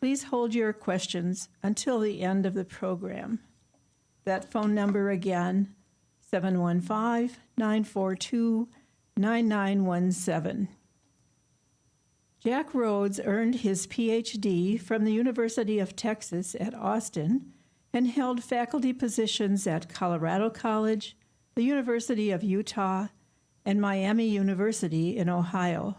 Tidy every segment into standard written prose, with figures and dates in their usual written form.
Please hold your questions until the end of the program. That phone number again, 715-942-9917. Jack Rhodes earned his Ph.D. from the University of Texas at Austin and held faculty positions at Colorado College, the University of Utah, and Miami University in Ohio,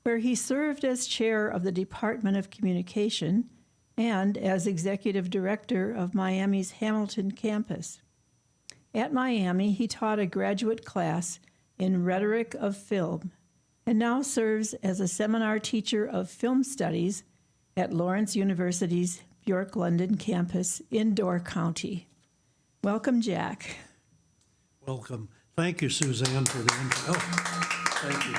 where he served as chair of the Department of Communication and as executive director of Miami's Hamilton campus. At Miami, he taught a graduate class in Rhetoric of Film and now serves as a seminar teacher of film studies at Lawrence University's Bjorklunden campus in Door County. Welcome, Jack. Welcome. Thank you, Suzanne, for the thank you.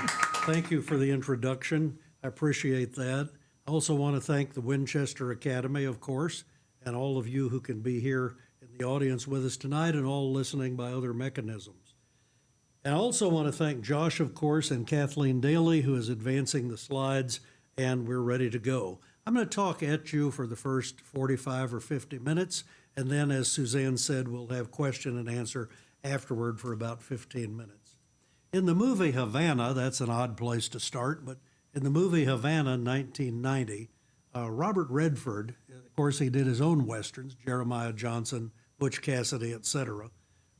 Thank you for the introduction. I appreciate that. I also want to thank the Winchester Academy, of course, and all of you who can be here in the audience with us tonight and all listening by other mechanisms. And I also want to thank Josh, of course, and Kathleen Daly, who is advancing the slides, and we're ready to go. I'm going to talk at you for the first 45 or 50 minutes, and then, as Suzanne said, we'll have question and answer afterward for about 15 minutes. In the movie Havana, that's an odd place to start, but in the movie Havana, 1990, Robert Redford, of course, he did his own westerns, Jeremiah Johnson, Butch Cassidy, etc.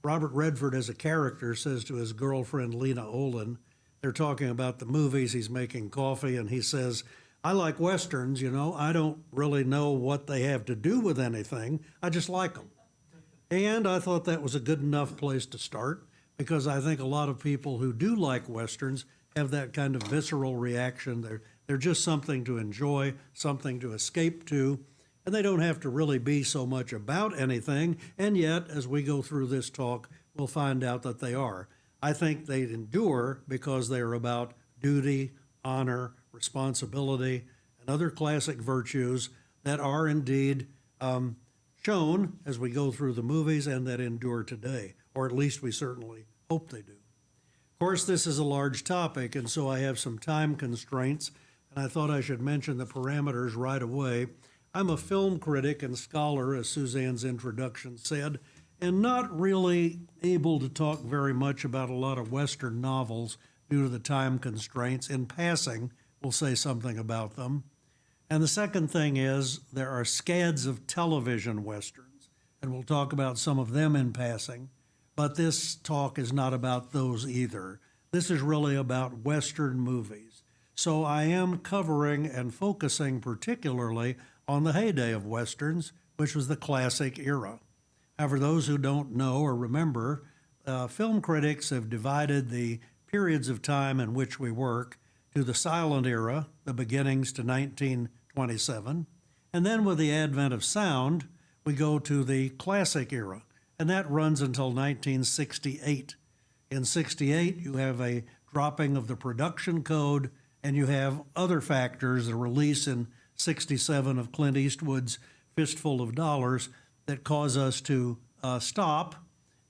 Robert Redford, as a character, says to his girlfriend, Lena Olin, they're talking about the movies, he's making coffee, and he says, I like westerns, you know. I don't really know what they have to do with anything. I just like them. And I thought that was a good enough place to start, because I think a lot of people who do like westerns have that kind of visceral reaction. They're just something to enjoy, something to escape to, and they don't have to really be so much about anything. And yet, as we go through this talk, we'll find out that they are. I think they endure because they are about duty, honor, responsibility, and other classic virtues that are indeed shown as we go through the movies and that endure today, or at least we certainly hope they do. Of course, this is a large topic, and so I have some time constraints, and I thought I should mention the parameters right away. I'm a film critic and scholar, as Suzanne's introduction said, and not really able to talk very much about a lot of Western novels due to the time constraints. In passing, we'll say something about them. And the second thing is there are scads of television Westerns, and we'll talk about some of them in passing, but this talk is not about those either. This is really about Western movies. So I am covering and focusing particularly on the heyday of Westerns, which was the classic era. However, those who don't know or remember, film critics have divided the periods of time in which we work to the silent era, the beginnings to 1927, and then with the advent of sound, we go to the classic era, and that runs until 1968. In 68, you have a dropping of the production code, and you have other factors, the release in 67 of Clint Eastwood's Fistful of Dollars, that cause us to stop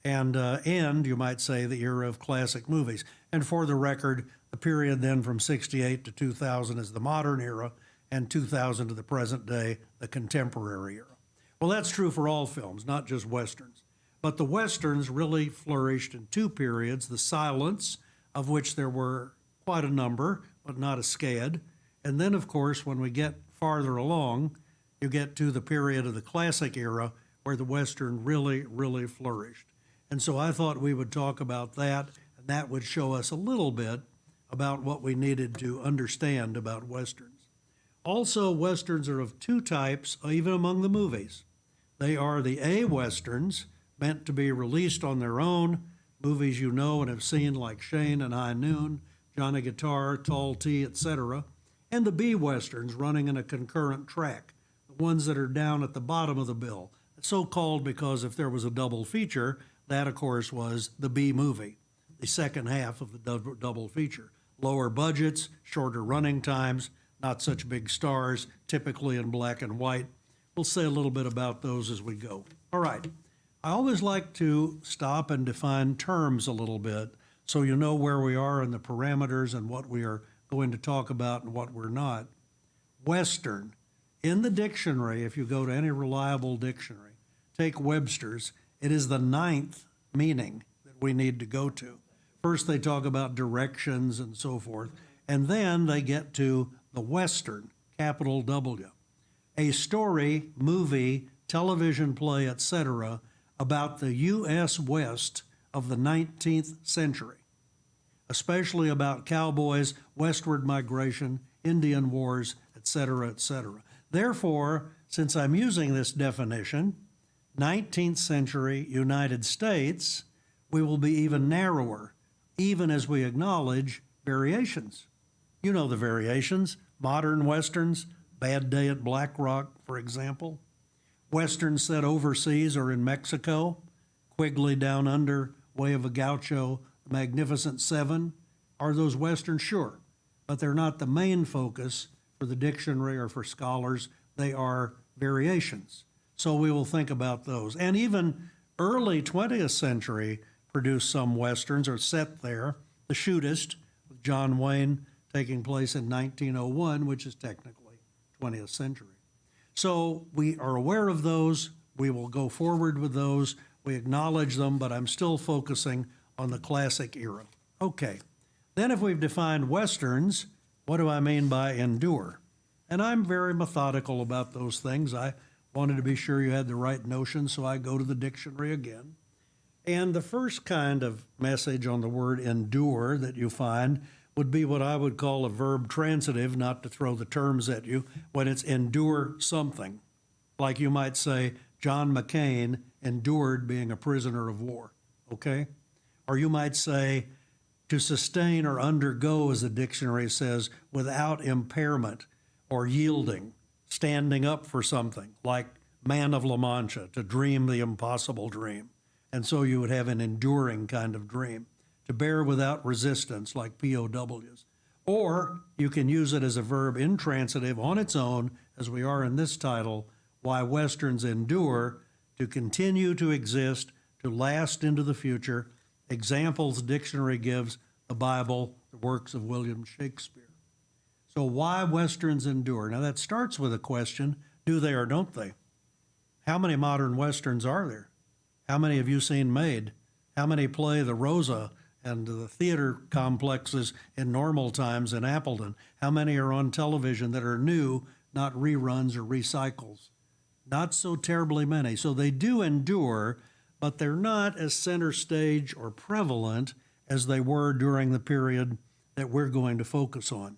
and end, you might say, the era of classic movies. And for the record, the period then from 68 to 2000 is the modern era, and 2000 to the present day, the contemporary era. Well, that's true for all films, not just Westerns. But the Westerns really flourished in two periods, the silence, of which there were quite a number, but not a scad. And then, of course, when we get farther along, you get to the period of the classic era where the Western really flourished. And so I thought we would talk about that, and that would show us a little bit about what we needed to understand about Westerns. Also, Westerns are of two types, even among the movies. They are the A Westerns, meant to be released on their own, movies you know and have seen like Shane and High Noon, Johnny Guitar, Tall T, etc., and the B Westerns running in a concurrent track, the ones that are down at the bottom of the bill. It's so called because if there was a double feature, that, of course, was the B movie, the second half of the double feature. Lower budgets, shorter running times, not such big stars, typically in black and white. We'll say a little bit about those as we go. All right. I always like to stop and define terms a little bit so you know where we are in the parameters and what we are going to talk about and what we're not. Western In the dictionary, if you go to any reliable dictionary, take Webster's, it is the 9th meaning that we need to go to. First, they talk about directions and so forth, and then they get to the Western, capital W. A story, movie, television play, etc., about the U.S. West of the 19th century, especially about cowboys, westward migration, Indian wars, etc., etc. Therefore, since I'm using this definition, 19th century United States, we will be even narrower, even as we acknowledge variations. You know the variations, modern Westerns, Bad Day at Black Rock, for example. Westerns set overseas or in Mexico, Quigley Down Under, Way of a Gaucho, The Magnificent Seven. Are those Westerns? Sure, but they're not the main focus for the dictionary or for scholars. They are variations. So we will think about those. And even early 20th century produced some Westerns or set there. The Shootist, with John Wayne, taking place in 1901, which is technically 20th century. So we are aware of those. We will go forward with those. We acknowledge them, but I'm still focusing on the classic era. Okay. Then if we've defined Westerns, what do I mean by endure? And I'm very methodical about those things. I wanted to be sure you had the right notion, so I go to the dictionary again. And the first kind of message on the word endure that you find would be what I would call a verb transitive, not to throw the terms at you, when it's endure something. Like you might say, John McCain endured being a prisoner of war, okay? Or you might say, to sustain or undergo, as the dictionary says, without impairment or yielding, standing up for something, like Man of La Mancha, to dream the impossible dream. And so you would have an enduring kind of dream. To bear without resistance, like POWs. Or you can use it as a verb intransitive on its own, as we are in this title, Why Westerns Endure, to continue to exist, to last into the future. Examples dictionary gives: the Bible, the works of William Shakespeare. So why Westerns endure? Now that starts with a question, do they or don't they? How many modern Westerns are there? How many have you seen made? How many play the Rosa and the theater complexes in normal times in Appleton? How many are on television that are new, not reruns or recycles? Not so terribly many. So they do endure, but they're not as center stage or prevalent as they were during the period that we're going to focus on.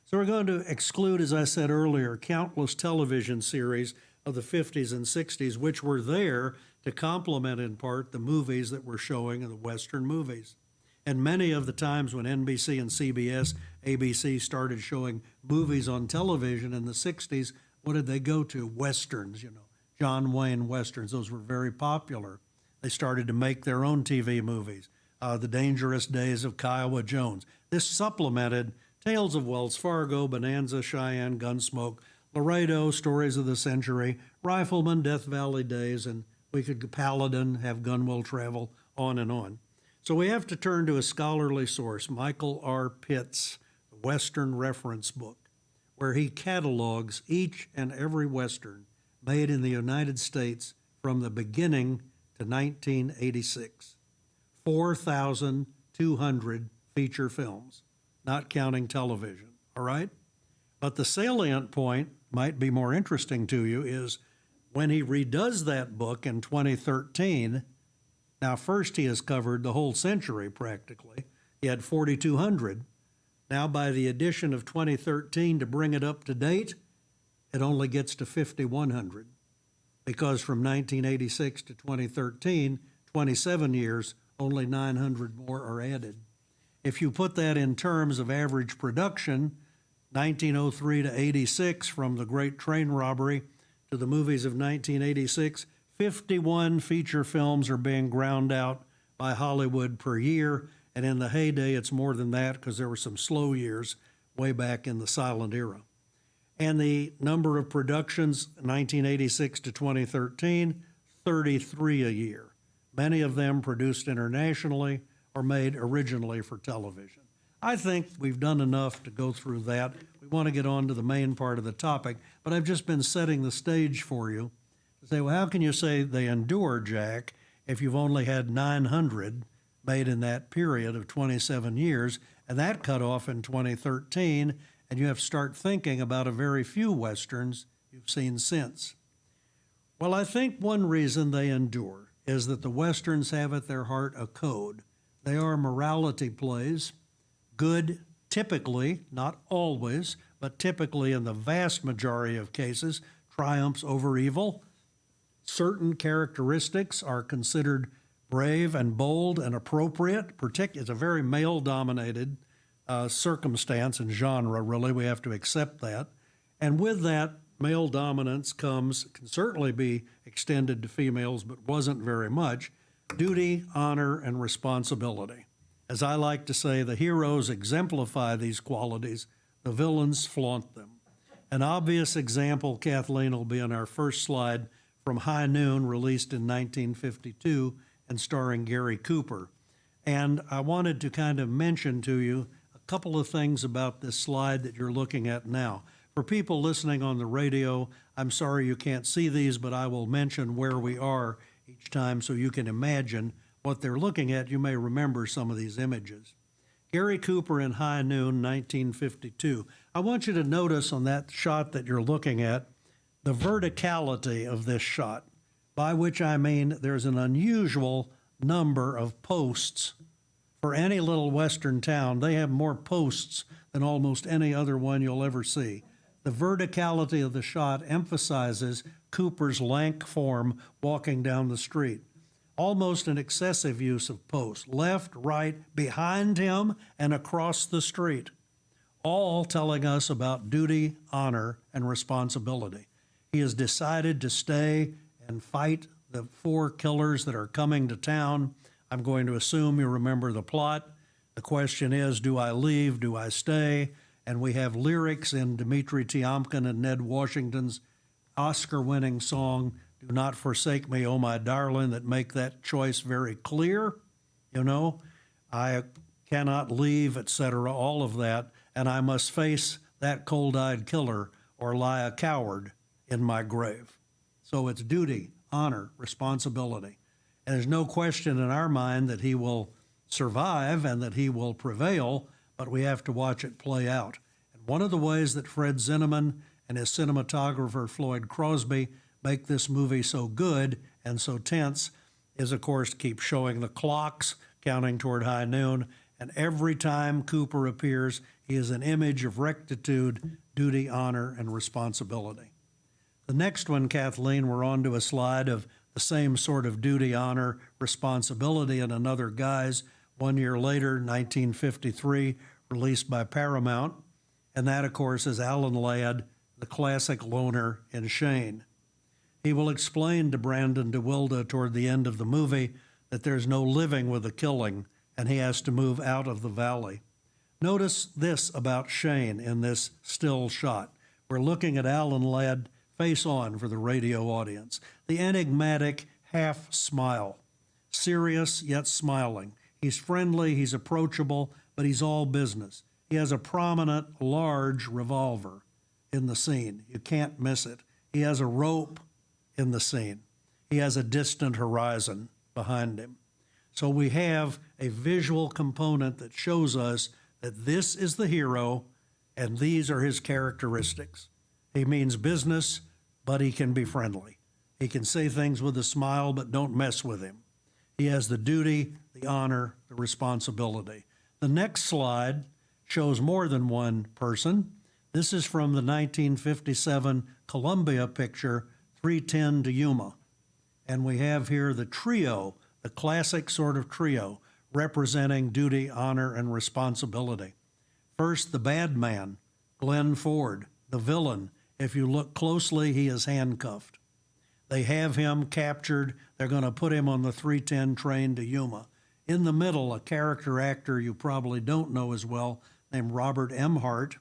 So we're going to exclude, as I said earlier, countless television series of the 50s and 60s, which were there to complement in part the movies that we're showing in the Western movies. And many of the times when NBC and CBS, ABC started showing movies on television in the 60s, what did they go to? Westerns, John Wayne Westerns. Those were very popular. They started to make their own TV movies. The Dangerous Days of Kiowa Jones. This supplemented Tales of Wells Fargo, Bonanza, Cheyenne, Gunsmoke, Laredo, Stories of the Century, Rifleman, Death Valley Days, and we could Paladin, have Gun Will Travel, on and on. So we have to turn to a scholarly source, Michael R. Pitt's Western Reference Book, where he catalogs each and every Western made in the United States from the beginning to 1986. 4,200 feature films, not counting television, all right? But the salient point might be more interesting to you is when he redoes that book in 2013, now first he has covered the whole century practically. He had 4,200. Now by the addition of 2013 to bring it up to date, it only gets to 5,100 because from 1986 to 2013, 27 years, only 900 more are added. If you put that in terms of average production, 1903 to 86, from the Great Train Robbery to the movies of 1986, 51 feature films are being ground out by Hollywood per year, and in the heyday it's more than that because there were some slow years way back in the silent era. And the number of productions, 1986 to 2013, 33 a year. Many of them produced internationally or made originally for television. I think we've done enough to go through that. we want to get on to the main part of the topic, but I've just been setting the stage for you to say, well, how can you say they endure, Jack, if you've only had 900 made in that period of 27 years, and that cut off in 2013, and you have to start thinking about a very few Westerns you've seen since. Well, I think one reason they endure is that the Westerns have at their heart a code. They are morality plays. Good, typically, not always, but typically in the vast majority of cases, triumphs over evil. Certain characteristics are considered brave and bold and appropriate. It's a very male-dominated circumstance and genre, really. We have to accept that. And with that, male dominance can certainly be extended to females, but wasn't very much, duty, honor, and responsibility. As I like to say, the heroes exemplify these qualities, the villains flaunt them. An obvious example, Kathleen, will be on our first slide from High Noon, released in 1952 and starring Gary Cooper. And I wanted to kind of mention to you a couple of things about this slide that you're looking at now. For people listening on the radio, I'm sorry you can't see these, but I will mention where we are each time so you can imagine what they're looking at. You may remember some of these images. Gary Cooper in High Noon, 1952. I want you to notice on that shot that you're looking at the verticality of this shot, by which I mean there's an unusual number of posts. For any little Western town, they have more posts than almost any other one you'll ever see. The verticality of the shot emphasizes Cooper's lank form walking down the street. Almost an excessive use of posts, left, right, behind him, and across the street, all telling us about duty, honor, and responsibility. He has decided to stay and fight the 4 killers that are coming to town. I'm going to assume you remember the plot. The question is, do I leave? Do I stay? And we have lyrics in Dmitri Tiomkin and Ned Washington's Oscar-winning song, Do Not Forsake Me, Oh My Darling, that make that choice very clear. You know, I cannot leave, etc., all of that, and I must face that cold-eyed killer or lie a coward in my grave. So it's duty, honor, responsibility. And there's no question in our mind that he will survive and that he will prevail, but we have to watch it play out. And one of the ways that Fred Zinnemann and his cinematographer Floyd Crosby make this movie so good and so tense is, of course, to keep showing the clocks counting toward high noon. And every time Cooper appears, he is an image of rectitude, duty, honor, and responsibility. The next one, Kathleen, we're on to a slide of the same sort of duty, honor, responsibility in another guise. 1 year later, 1953, released by Paramount. And that, of course, is Alan Ladd, the classic loner in Shane. He will explain to Brandon DeWilde toward the end of the movie that there's no living with a killing, and he has to move out of the valley. Notice this about Shane in this still shot. We're looking at Alan Ladd face on for the radio audience. The enigmatic half smile, serious yet smiling. He's friendly, he's approachable, but he's all business. He has a prominent, large revolver in the scene. You can't miss it. He has a rope in the scene. He has a distant horizon behind him. So we have a visual component that shows us that this is the hero and these are his characteristics. He means business, but he can be friendly. He can say things with a smile, but don't mess with him. He has the duty, the honor, the responsibility. The next slide shows more than one person. This is from the 1957 Columbia picture, 3:10 to Yuma. And we have here the trio, the classic sort of trio, representing duty, honor, and responsibility. First, the bad man, Glenn Ford, the villain. If you look closely, he is handcuffed. They have him captured. They're going to put him on the 3:10 train to Yuma. In the middle, a character actor you probably don't know as well, named Robert Emhart,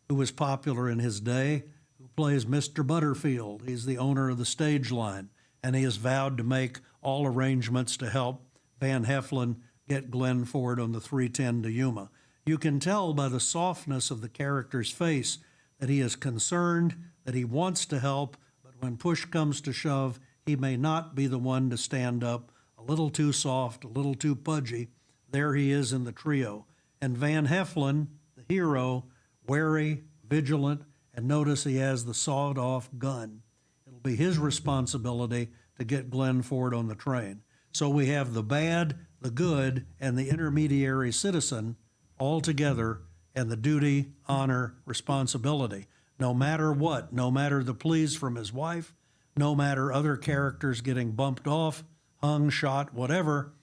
who was popular in his day, who plays Mr. Butterfield. He's the owner of the stage line, and he has vowed to make all arrangements to help Van Heflin get Glenn Ford on the 3:10 to Yuma. You can tell by the softness of the character's face that he is concerned, that he wants to help, but when push comes to shove, he may not be the one to stand up. A little too soft, a little too pudgy. There he is in the trio. And Van Heflin, the hero, wary, vigilant, and notice he has the sawed-off gun. It'll be his responsibility to get Glenn Ford on the train. So we have the bad, the good, and the intermediary citizen all together, and the duty, honor, responsibility. No matter what, no matter the pleas from his wife, no matter other characters getting bumped off, hung, shot, whatever,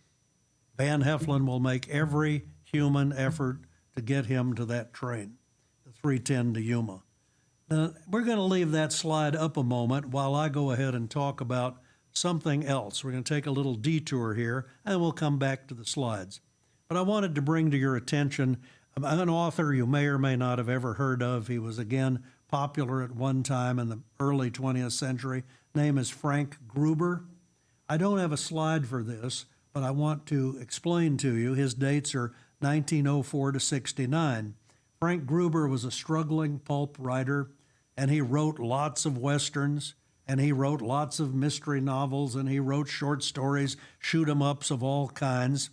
Van Heflin will make every human effort to get him to that train, the 310 to Yuma. We're going to leave that slide up a moment while I go ahead and talk about something else. We're going to take a little detour here, and we'll come back to the slides. But I wanted to bring to your attention an author you may or may not have ever heard of. He was, again, popular at one time in the early 20th century. Name is Frank Gruber. I don't have a slide for this, but I want to explain to you. His dates are 1904 to 69. Frank Gruber was a struggling pulp writer, and he wrote lots of westerns, and he wrote lots of mystery novels, and he wrote short stories, shoot-'em-ups of all kinds.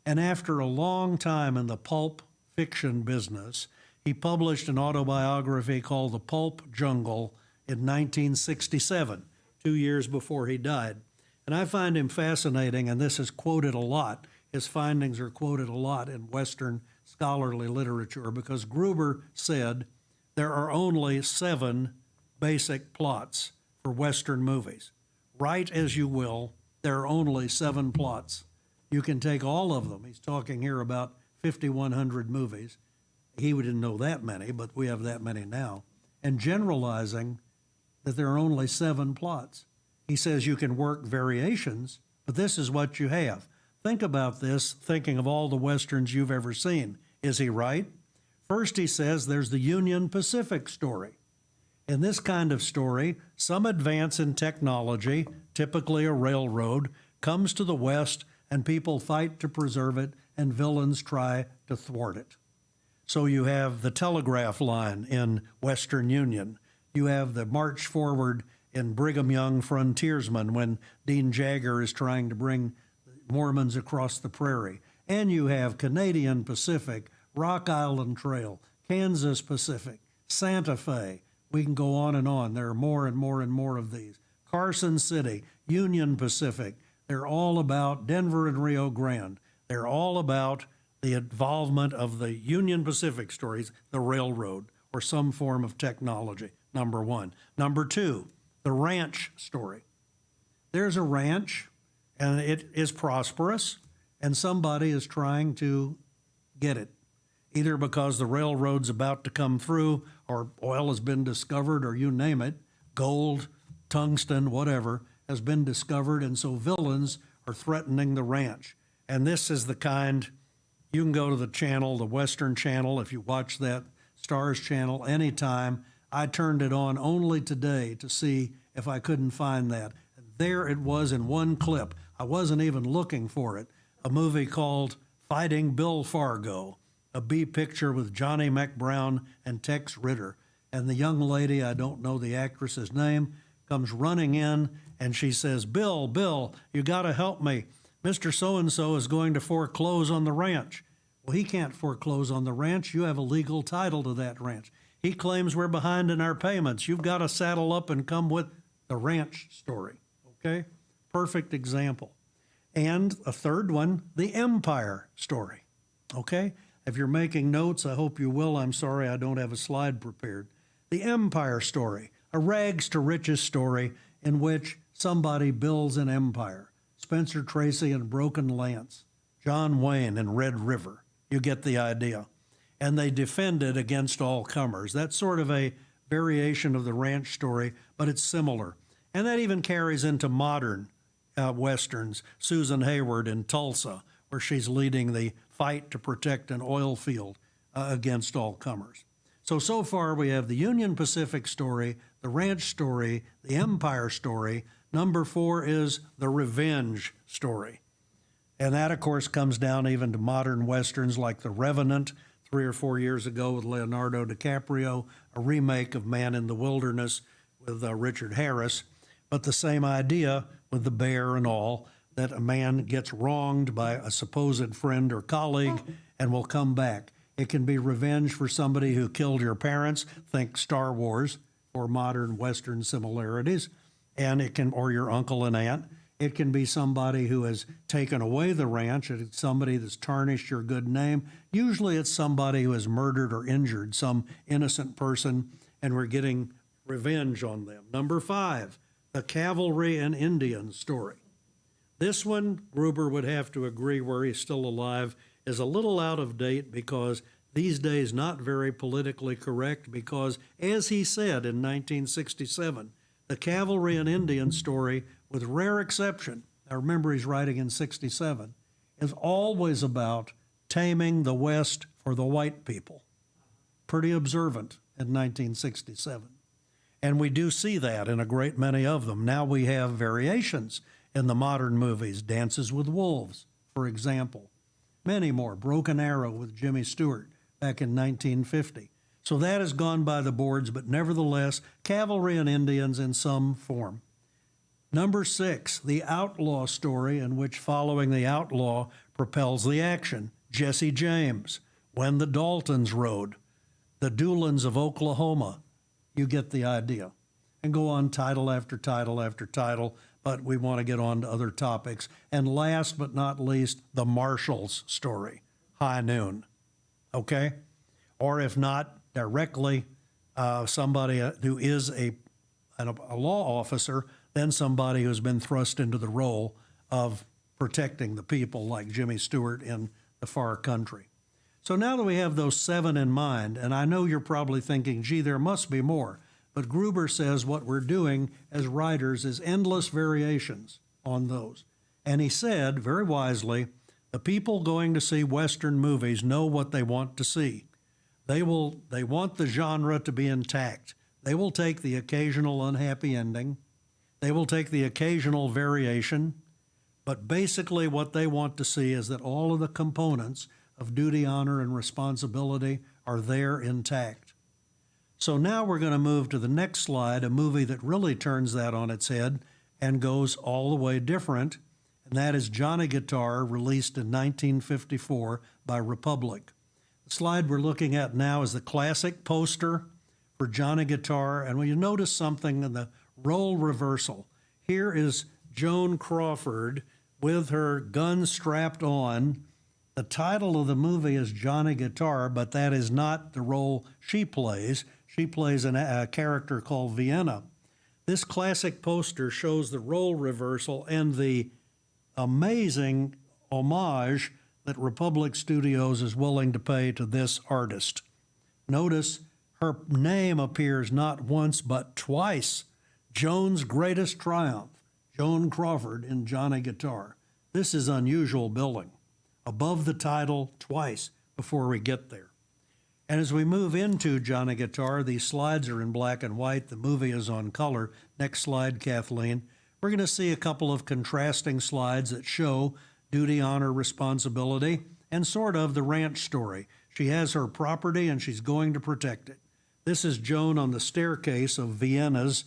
And after a long time in the pulp fiction business, he published an autobiography called The Pulp Jungle in 1967, 2 years before he died. And I find him fascinating, and this is quoted a lot. His findings are quoted a lot in Western scholarly literature because Gruber said there are only 7 basic plots for Western movies. Write as you will, there are only 7 plots. You can take all of them. He's talking here about 5,100 movies. He didn't know that many, but we have that many now. And generalizing that there are only 7 plots. He says you can work variations, but this is what you have. Think about this, thinking of all the Westerns you've ever seen. Is he right? First, he says there's the Union Pacific story. In this kind of story, some advance in technology, typically a railroad, comes to the West and people fight to preserve it, and villains try to thwart it. So you have the telegraph line in Western Union. You have the march forward in Brigham Young Frontiersman when Dean Jagger is trying to bring Mormons across the prairie. And you have Canadian Pacific, Rock Island Trail, Kansas Pacific, Santa Fe. We can go on and on. There are more and more and more of these. Carson City, Union Pacific. They're all about Denver and Rio Grande. They're all about the involvement of the Union Pacific stories, the railroad, or some form of technology, number one. Number two, the ranch story. There's a ranch, and it is prosperous, and somebody is trying to get it, either because the railroad's about to come through, or oil has been discovered, or you name it, gold, tungsten, whatever, has been discovered, and so villains are threatening the ranch. And this is the kind, you can go to the channel, the Western Channel, if you watch that, Stars Channel, anytime. I turned it on only today to see if I couldn't find that. And there it was in one clip. I wasn't even looking for it. A movie called Fighting Bill Fargo, a B picture with Johnny McBrown and Tex Ritter. And the young lady, I don't know the actress's name, comes running in and she says, Bill, you got to help me. Mr. So-and-so is going to foreclose on the ranch. Well, he can't foreclose on the ranch. You have a legal title to that ranch. He claims we're behind in our payments. You've got to saddle up and come with the ranch story, okay? Perfect example. And a third one, the empire story, okay? If you're making notes, I hope you will. I'm sorry I don't have a slide prepared. The empire story, a rags to riches story in which somebody builds an empire. Spencer Tracy and Broken Lance, John Wayne and Red River. You get the idea. And they defend it against all comers. That's sort of a variation of the ranch story, but it's similar. And that even carries into modern Westerns. Susan Hayward in Tulsa, where she's leading the fight to protect an oil field against all comers. So far we have the Union Pacific story, the ranch story, the empire story. Number 4 is the revenge story. And that, of course, comes down even to modern Westerns like The Revenant, 3 or 4 years ago with Leonardo DiCaprio, a remake of Man in the Wilderness with Richard Harris. But the same idea with the bear and all, that a man gets wronged by a supposed friend or colleague and will come back. It can be revenge for somebody who killed your parents, think Star Wars, or modern Western similarities, and it can, or your uncle and aunt. It can be somebody who has taken away the ranch. It's somebody that's tarnished your good name. Usually it's somebody who has murdered or injured some innocent person, and we're getting revenge on them. Number 5, the cavalry and Indians story. This one, Gruber would have to agree, where he's still alive, is a little out of date because these days not very politically correct, because as he said in 1967, the cavalry and Indian story, with rare exception, I remember he's writing in 67, is always about taming the West for the white people. Pretty observant in 1967. And we do see that in a great many of them. Now we have variations in the modern movies, Dances with Wolves, for example. Many more, Broken Arrow with Jimmy Stewart back in 1950. So that has gone by the boards, but nevertheless, cavalry and Indians in some form. Number 6, the outlaw story, in which following the outlaw propels the action. Jesse James, When the Daltons Rode, The Doolins of Oklahoma. You get the idea. And go on title after title after title, but we want to get on to other topics. And last but not least, the Marshals story, High Noon. Okay? Or if not directly, somebody who is a law officer, then somebody who's been thrust into the role of protecting the people, like Jimmy Stewart in The Far Country. So now that we have those 7 in mind, and I know you're probably thinking, gee, there must be more, but Gruber says what we're doing as writers is endless variations on those. And he said, very wisely, the people going to see Western movies know what they want to see. They want the genre to be intact. They will take the occasional unhappy ending. They will take the occasional variation. But basically what they want to see is that all of the components of duty, honor, and responsibility are there intact. So now we're going to move to the next slide, a movie that really turns that on its head and goes all the way different, and that is Johnny Guitar, released in 1954 by Republic. The slide we're looking at now is the classic poster for Johnny Guitar, and when you notice something in the role reversal, here is Joan Crawford with her gun strapped on. The title of the movie is Johnny Guitar, but that is not the role she plays. She plays a character called Vienna. This classic poster shows the role reversal and the amazing homage that Republic Studios is willing to pay to this artist. Notice her name appears not once but twice. Joan's greatest triumph, Joan Crawford in Johnny Guitar. This is unusual billing. Above the title twice before we get there. And as we move into Johnny Guitar, these slides are in black and white. The movie is on color. Next slide, Kathleen. We're going to see a couple of contrasting slides that show duty, honor, responsibility, and sort of the ranch story. She has her property and she's going to protect it. This is Joan on the staircase of Vienna's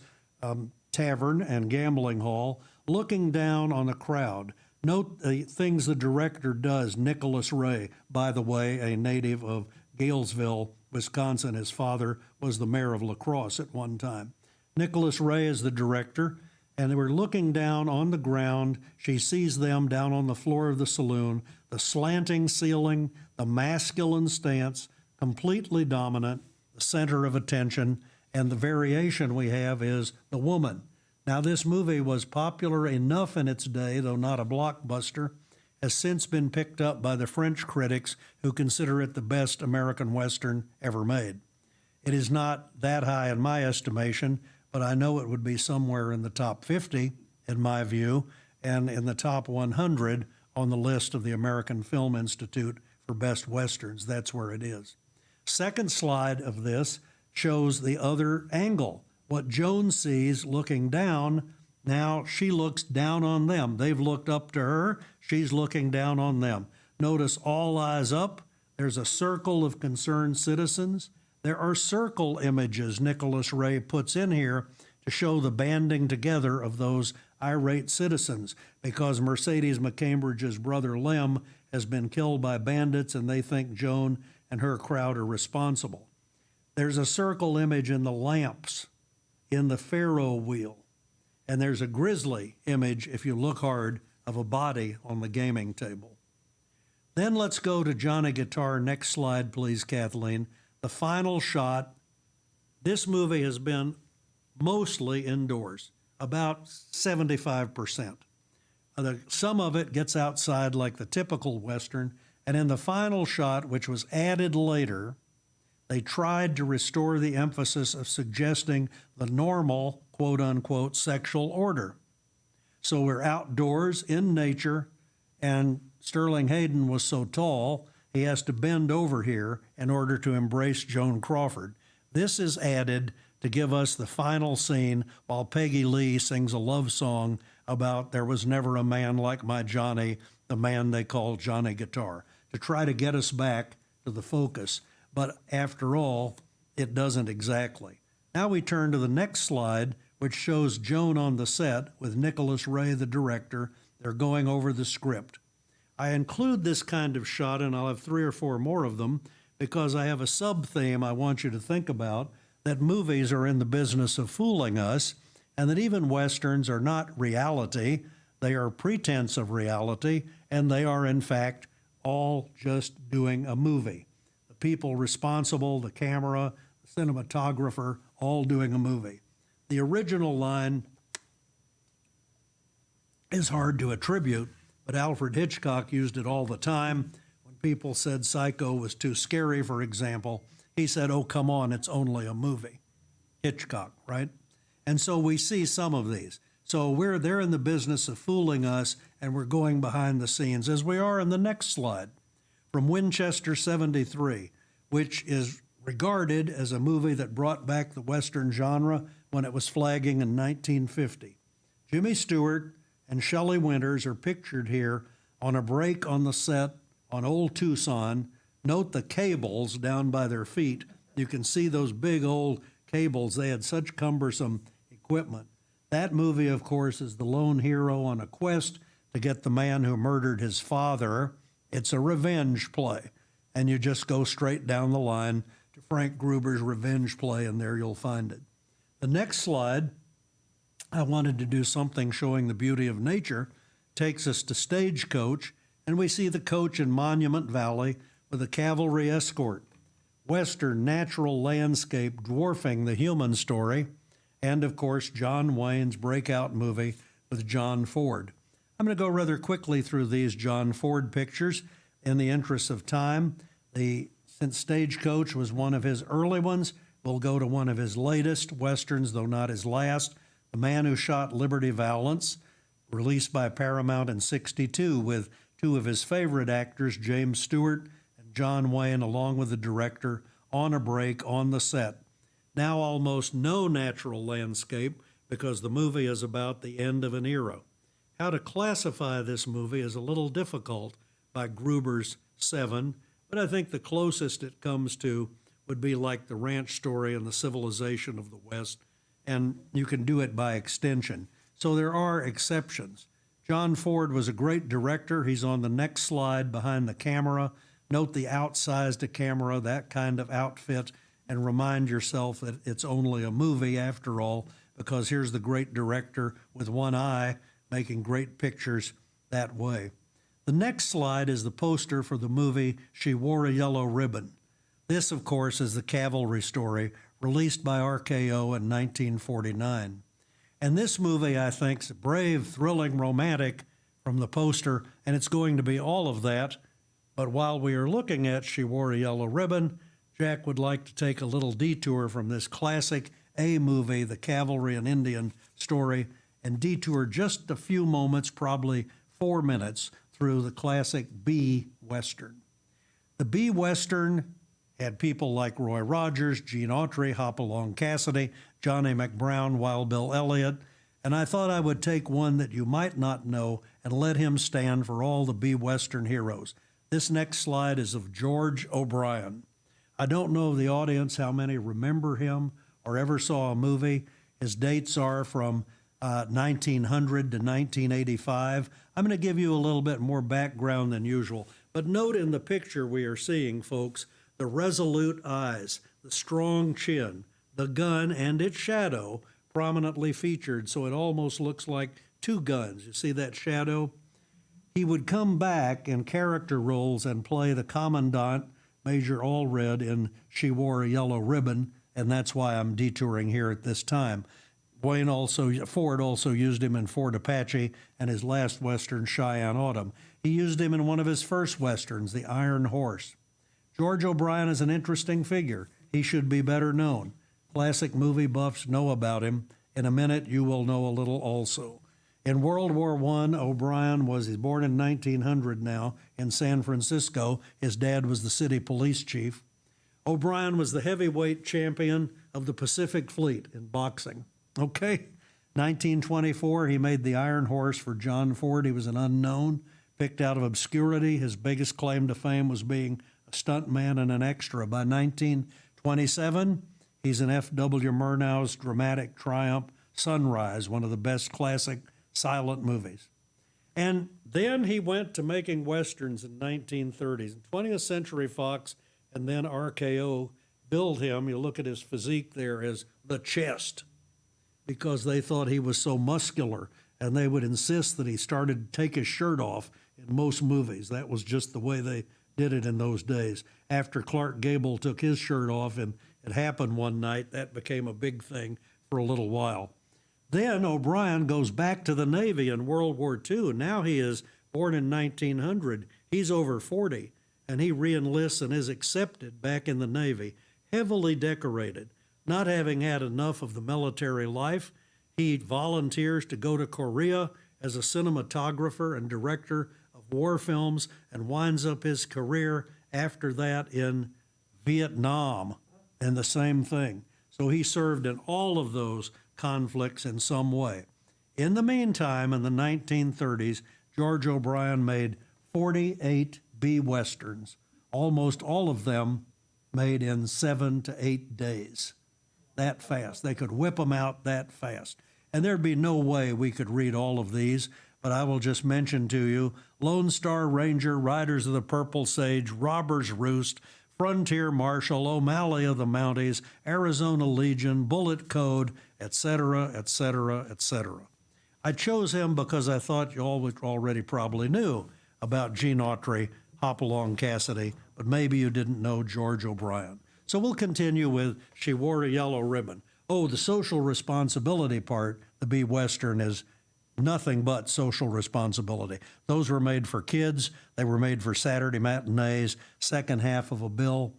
tavern and gambling hall, looking down on the crowd. Note the things the director does. Nicholas Ray, by the way, a native of Galesville, Wisconsin. His father was the mayor of La Crosse at one time. Nicholas Ray is the director, and they were looking down on the ground. She sees them down on the floor of the saloon, the slanting ceiling, the masculine stance, completely dominant, the center of attention, and the variation we have is the woman. Now, this movie was popular enough in its day, though not a blockbuster, has since been picked up by the French critics who consider it the best American Western ever made. It is not that high in my estimation, but I know it would be somewhere in the top 50, in my view, and in the top 100 on the list of the American Film Institute for Best Westerns. That's where it is. Second slide of this shows the other angle. What Joan sees looking down, now she looks down on them. They've looked up to her. She's looking down on them. Notice all eyes up. There's a circle of concerned citizens. There are circle images Nicholas Ray puts in here to show the banding together of those irate citizens, because Mercedes McCambridge's brother Lem has been killed by bandits, and they think Joan and her crowd are responsible. There's a circle image in the lamps in the Pharaoh wheel, and there's a grisly image, if you look hard, of a body on the gaming table. Then let's go to Johnny Guitar. Next slide, please, Kathleen. The final shot. This movie has been mostly indoors, about 75%. Some of it gets outside like the typical Western, and in the final shot, which was added later, they tried to restore the emphasis of suggesting the normal, quote-unquote, sexual order. So we're outdoors in nature, and Sterling Hayden was so tall, he has to bend over here in order to embrace Joan Crawford. This is added to give us the final scene while Peggy Lee sings a love song about there was never a man like my Johnny, the man they call Johnny Guitar, to try to get us back to the focus. But after all, it doesn't exactly. Now we turn to the next slide, which shows Joan on the set with Nicholas Ray, the director. They're going over the script. I include this kind of shot, and I'll have 3 or 4 more of them, because I have a sub-theme I want you to think about, that movies are in the business of fooling us, and that even Westerns are not reality. They are pretense of reality, and they are, in fact, all just doing a movie. The people responsible, the camera, the cinematographer, all doing a movie. The original line is hard to attribute, but Alfred Hitchcock used it all the time. When people said Psycho was too scary, for example, he said, "Oh, come on, it's only a movie." Hitchcock, right? And so we see some of these. So they're in the business of fooling us, and we're going behind the scenes, as we are in the next slide, from Winchester 73, which is regarded as a movie that brought back the Western genre when it was flagging in 1950. Jimmy Stewart and Shelley Winters are pictured here on a break on the set on Old Tucson. Note the cables down by their feet. You can see those big old cables. They had such cumbersome equipment. That movie, of course, is the lone hero on a quest to get the man who murdered his father. It's a revenge play, and you just go straight down the line to Frank Gruber's revenge play, and there you'll find it. The next slide, I wanted to do something showing the beauty of nature, takes us to Stagecoach, and we see the coach in Monument Valley with a cavalry escort. Western natural landscape dwarfing the human story, and of course, John Wayne's breakout movie with John Ford. I'm going to go rather quickly through these John Ford pictures in the interest of time. Since Stagecoach was one of his early ones, we'll go to one of his latest Westerns, though not his last, The Man Who Shot Liberty Valance, released by Paramount in '62 with 2 of his favorite actors, James Stewart and John Wayne, along with the director, on a break on the set. Now almost no natural landscape because the movie is about the end of an era. How to classify this movie is a little difficult by Gruber's 7, but I think the closest it comes to would be like the ranch story and the civilization of the West, and you can do it by extension. So there are exceptions. John Ford was a great director. He's on the next slide behind the camera. Note the outsized camera, that kind of outfit, and remind yourself that it's only a movie after all, because here's the great director with one eye making great pictures that way. The next slide is the poster for the movie She Wore a Yellow Ribbon. This, of course, is the cavalry story released by RKO in 1949. And this movie, I think, is brave, thrilling, romantic from the poster, and it's going to be all of that. But while we are looking at She Wore a Yellow Ribbon, Jack would like to take a little detour from this classic A movie, the cavalry and Indian story, and detour just a few moments, probably 4 minutes, through the classic B Western. The B Western had people like Roy Rogers, Gene Autry, Hopalong Cassidy, Johnny McBrown, Wild Bill Elliott, and I thought I would take one that you might not know and let him stand for all the B Western heroes. This next slide is of George O'Brien. I don't know the audience how many remember him or ever saw a movie. His dates are from 1900 to 1985. I'm going to give you a little bit more background than usual. But note in the picture we are seeing, folks, the resolute eyes, the strong chin, the gun and its shadow prominently featured, so it almost looks like two guns. You see that shadow? He would come back in character roles and play the Commandant, Major Allred, in She Wore a Yellow Ribbon, and that's why I'm detouring here at this time. Ford also used him in Fort Apache and his last Western, Cheyenne Autumn. He used him in one of his first Westerns, The Iron Horse. George O'Brien is an interesting figure. He should be better known. Classic movie buffs know about him. In a minute, you will know a little also. In World War I, O'Brien he's born in 1900 now in San Francisco. His dad was the city police chief. O'Brien was the heavyweight champion of the Pacific Fleet in boxing. Okay, 1924, he made the Iron Horse for John Ford. He was an unknown, picked out of obscurity. His biggest claim to fame was being a stuntman and an extra. By 1927, he's in F.W. Murnau's dramatic triumph, Sunrise, one of the best classic silent movies. And then he went to making Westerns in 1930s. 20th Century Fox and then RKO billed him, you look at his physique there, as the Chest, because they thought he was so muscular, and they would insist that he started to take his shirt off in most movies. That was just the way they did it in those days. After Clark Gable took his shirt off, and it happened one night, that became a big thing for a little while. Then O'Brien goes back to the Navy in World War II. Now he is born in 1900. He's over 40, and he reenlists and is accepted back in the Navy, heavily decorated. Not having had enough of the military life, he volunteers to go to Korea as a cinematographer and director of war films and winds up his career after that in Vietnam and the same thing. So he served in all of those conflicts in some way. In the meantime, in the 1930s, George O'Brien made 48 B-Westerns, almost all of them made in 7 to 8 days. That fast. They could whip them out that fast. And there'd be no way we could read all of these, but I will just mention to you Lone Star Ranger, Riders of the Purple Sage, Robber's Roost, Frontier Marshal, O'Malley of the Mounties, Arizona Legion, Bullet Code, etc., etc., etc. I chose him because I thought you all already probably knew about Gene Autry, Hopalong Cassidy, but maybe you didn't know George O'Brien. So we'll continue with She Wore a Yellow Ribbon. Oh, the social responsibility part, the B-Western, is nothing but social responsibility. Those were made for kids. They were made for Saturday matinees, second half of a bill,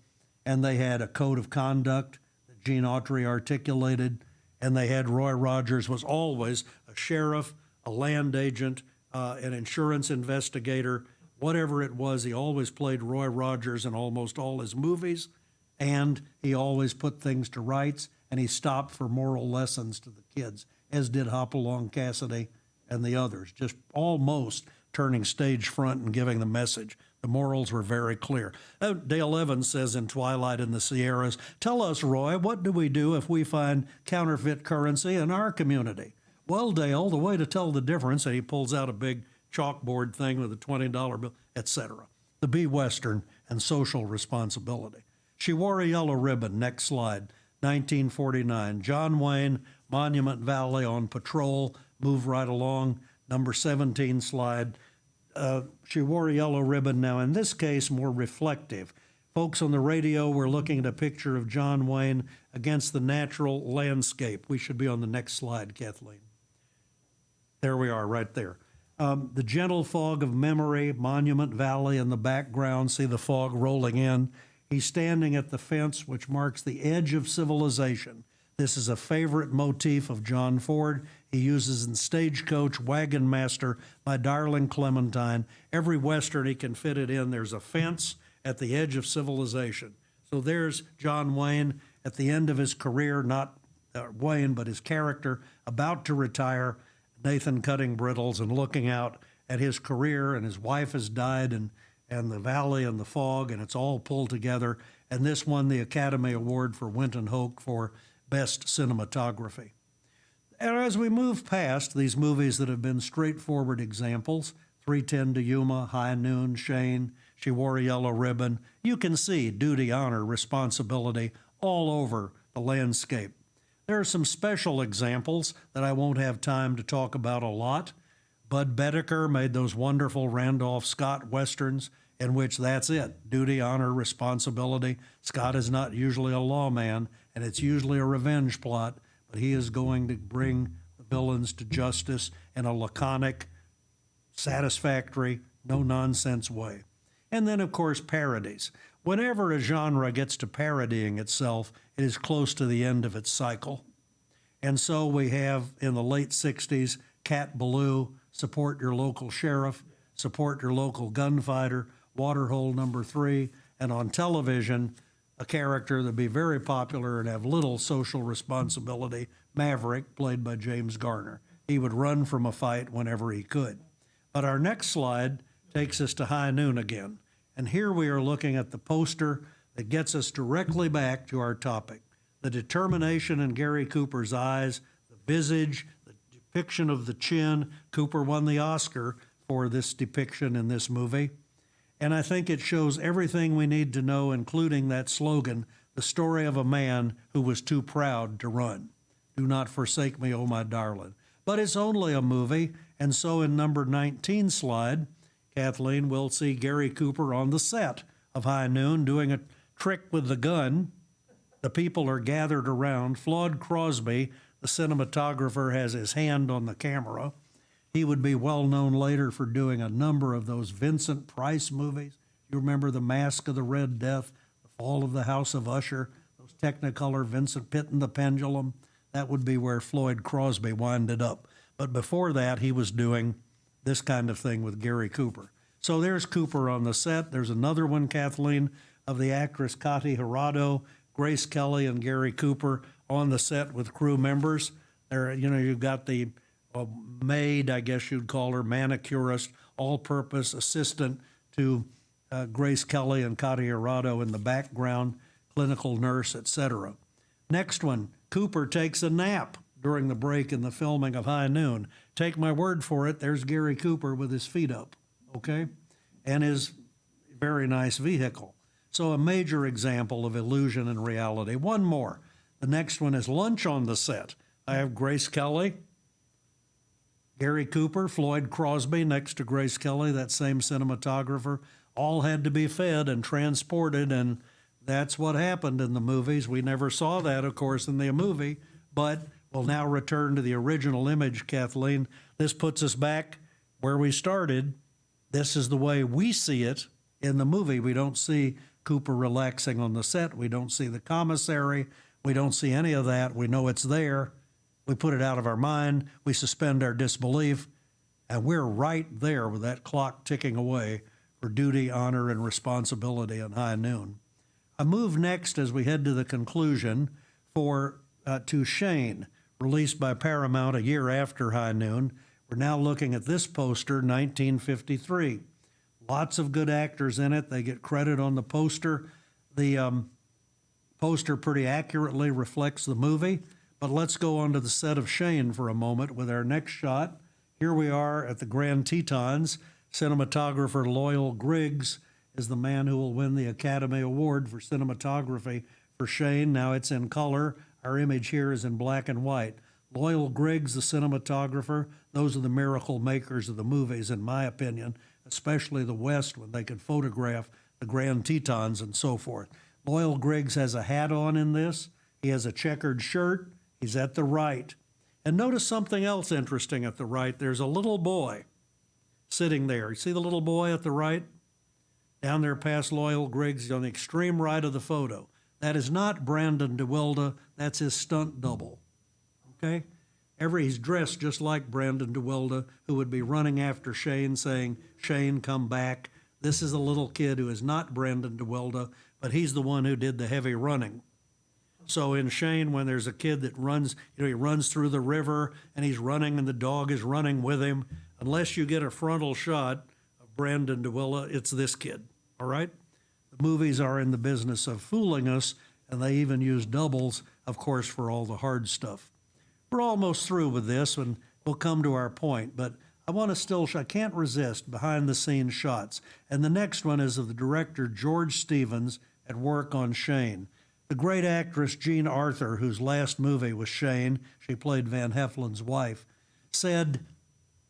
and they had a code of conduct that Gene Autry articulated, and they had Roy Rogers was always a sheriff, a land agent, an insurance investigator, whatever it was. He always played Roy Rogers in almost all his movies, and he always put things to rights, and he stopped for moral lessons to the kids, as did Hopalong Cassidy and the others, just almost turning stage front and giving the message. The morals were very clear. Dale Evans says in Twilight in the Sierras, "Tell us, Roy, what do we do if we find counterfeit currency in our community?" "Well, Dale, the way to tell the difference," and he pulls out a big chalkboard thing with a $20 bill, etc. The B-Western and social responsibility. She Wore a Yellow Ribbon, next slide, 1949. John Wayne, Monument Valley on patrol, move right along, number 17 slide. She Wore a Yellow Ribbon, now in this case more reflective. Folks on the radio, we're looking at a picture of John Wayne against the natural landscape. We should be on the next slide, Kathleen. There we are, right there. The gentle fog of memory, Monument Valley in the background, see the fog rolling in. He's standing at the fence, which marks the edge of civilization. This is a favorite motif of John Ford. He uses in Stagecoach, Wagon Master, My Darling Clementine. Every Western he can fit it in. There's a fence at the edge of civilization. So there's John Wayne at the end of his career, not Wayne, but his character, about to retire, Nathan cutting brittles and looking out at his career, and his wife has died, and and the valley and the fog, and it's all pulled together. And this won the Academy Award for Winton Hoke for Best Cinematography. And as we move past these movies that have been straightforward examples, 3:10 to Yuma, High Noon, Shane, She Wore a Yellow Ribbon, you can see duty, honor, responsibility all over the landscape. There are some special examples that I won't have time to talk about a lot. Bud Bedecker made those wonderful Randolph Scott westerns in which that's it, duty, honor, responsibility. Scott is not usually a lawman, and it's usually a revenge plot, but he is going to bring the villains to justice in a laconic, satisfactory, no-nonsense way. And then, of course, parodies. Whenever a genre gets to parodying itself, it is close to the end of its cycle. And so we have, in the late 60s, Cat Ballou, Support Your Local Sheriff, Support Your Local Gunfighter, Waterhole Number 3, and on television, a character that'd be very popular and have little social responsibility, Maverick, played by James Garner. He would run from a fight whenever he could. But our next slide takes us to High Noon again. And here we are looking at the poster that gets us directly back to our topic. The determination in Gary Cooper's eyes, the visage, the depiction of the chin. Cooper won the Oscar for this depiction in this movie. And I think it shows everything we need to know, including that slogan, the story of a man who was too proud to run. Do not forsake me, oh my darling. But it's only a movie, and so in number 19 slide, Kathleen will see Gary Cooper on the set of High Noon doing a trick with the gun. The people are gathered around. Flawed Crosby, the cinematographer, has his hand on the camera. He would be well known later for doing a number of those Vincent Price movies. You remember The Mask of the Red Death, The Fall of the House of Usher, those Technicolor Vincent Pitt and the Pendulum. That would be where Floyd Crosby winded up. But before that, he was doing this kind of thing with Gary Cooper. So there's Cooper on the set. There's another one, Kathleen, of the actress Katy Hirado, Grace Kelly, and Gary Cooper on the set with crew members. There, you've got the maid, I guess you'd call her, manicurist, all-purpose assistant to Grace Kelly and Katy Hirado in the background, clinical nurse, etc. Next one, Cooper takes a nap during the break in the filming of High Noon. Take my word for it, there's Gary Cooper with his feet up, okay? And his very nice vehicle. So a major example of illusion and reality. One more. The next one is lunch on the set. I have Grace Kelly, Gary Cooper, Floyd Crosby next to Grace Kelly, that same cinematographer. All had to be fed and transported, and that's what happened in the movies. We never saw that, of course, in the movie, but we'll now return to the original image, Kathleen. This puts us back where we started. This is the way we see it in the movie. We don't see Cooper relaxing on the set. We don't see the commissary. We don't see any of that. We know it's there. We put it out of our mind. We suspend our disbelief. And we're right there with that clock ticking away for duty, honor, and responsibility in High Noon. I move next as we head to the conclusion to Shane, released by Paramount a year after High Noon. We're now looking at this poster, 1953. Lots of good actors in it. They get credit on the poster. The poster pretty accurately reflects the movie. But let's go on to the set of Shane for a moment with our next shot. Here we are at the Grand Tetons. Cinematographer Loyal Griggs is the man who will win the Academy Award for cinematography for Shane. Now it's in color. Our image here is in black and white. Loyal Griggs, the cinematographer, those are the miracle makers of the movies, in my opinion, especially the West when they could photograph the Grand Tetons and so forth. Loyal Griggs has a hat on in this. He has a checkered shirt. He's at the right. And notice something else interesting at the right. There's a little boy sitting there. You see the little boy at the right? Down there past Loyal Griggs, on the extreme right of the photo. That is not Brandon DeWilde. That's his stunt double. Okay? He's dressed just like Brandon DeWilde, who would be running after Shane, saying, Shane, come back. This is a little kid who is not Brandon DeWilde, but he's the one who did the heavy running. So in Shane, when there's a kid that runs, he runs through the river and he's running and the dog is running with him, unless you get a frontal shot of Brandon DeWilla, it's this kid, all right? The movies are in the business of fooling us, and they even use doubles, of course, for all the hard stuff. We're almost through with this, and we'll come to our point, but I can't resist behind-the-scenes shots. And the next one is of the director George Stevens at work on Shane. The great actress Jean Arthur, whose last movie was Shane, she played Van Heflin's wife, said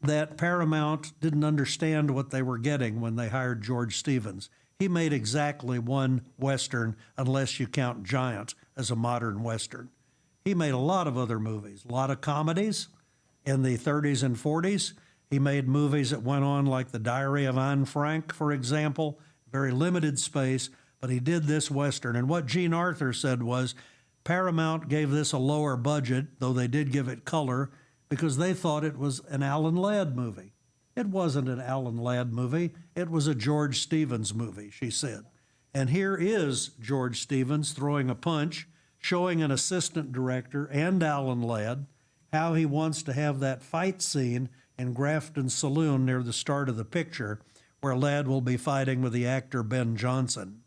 that Paramount didn't understand what they were getting when they hired George Stevens. He made exactly one Western, unless you count Giant as a modern Western. He made a lot of other movies, a lot of comedies in the 30s and 40s. He made movies that went on like The Diary of Anne Frank, for example, very limited space, but he did this Western. And what Jean Arthur said was Paramount gave this a lower budget, though they did give it color, because they thought it was an Alan Ladd movie. It wasn't an Alan Ladd movie. It was a George Stevens movie, she said. And here is George Stevens throwing a punch, showing an assistant director and Alan Ladd how he wants to have that fight scene in Grafton's Saloon near the start of the picture, where Ladd will be fighting with the actor Ben Johnson.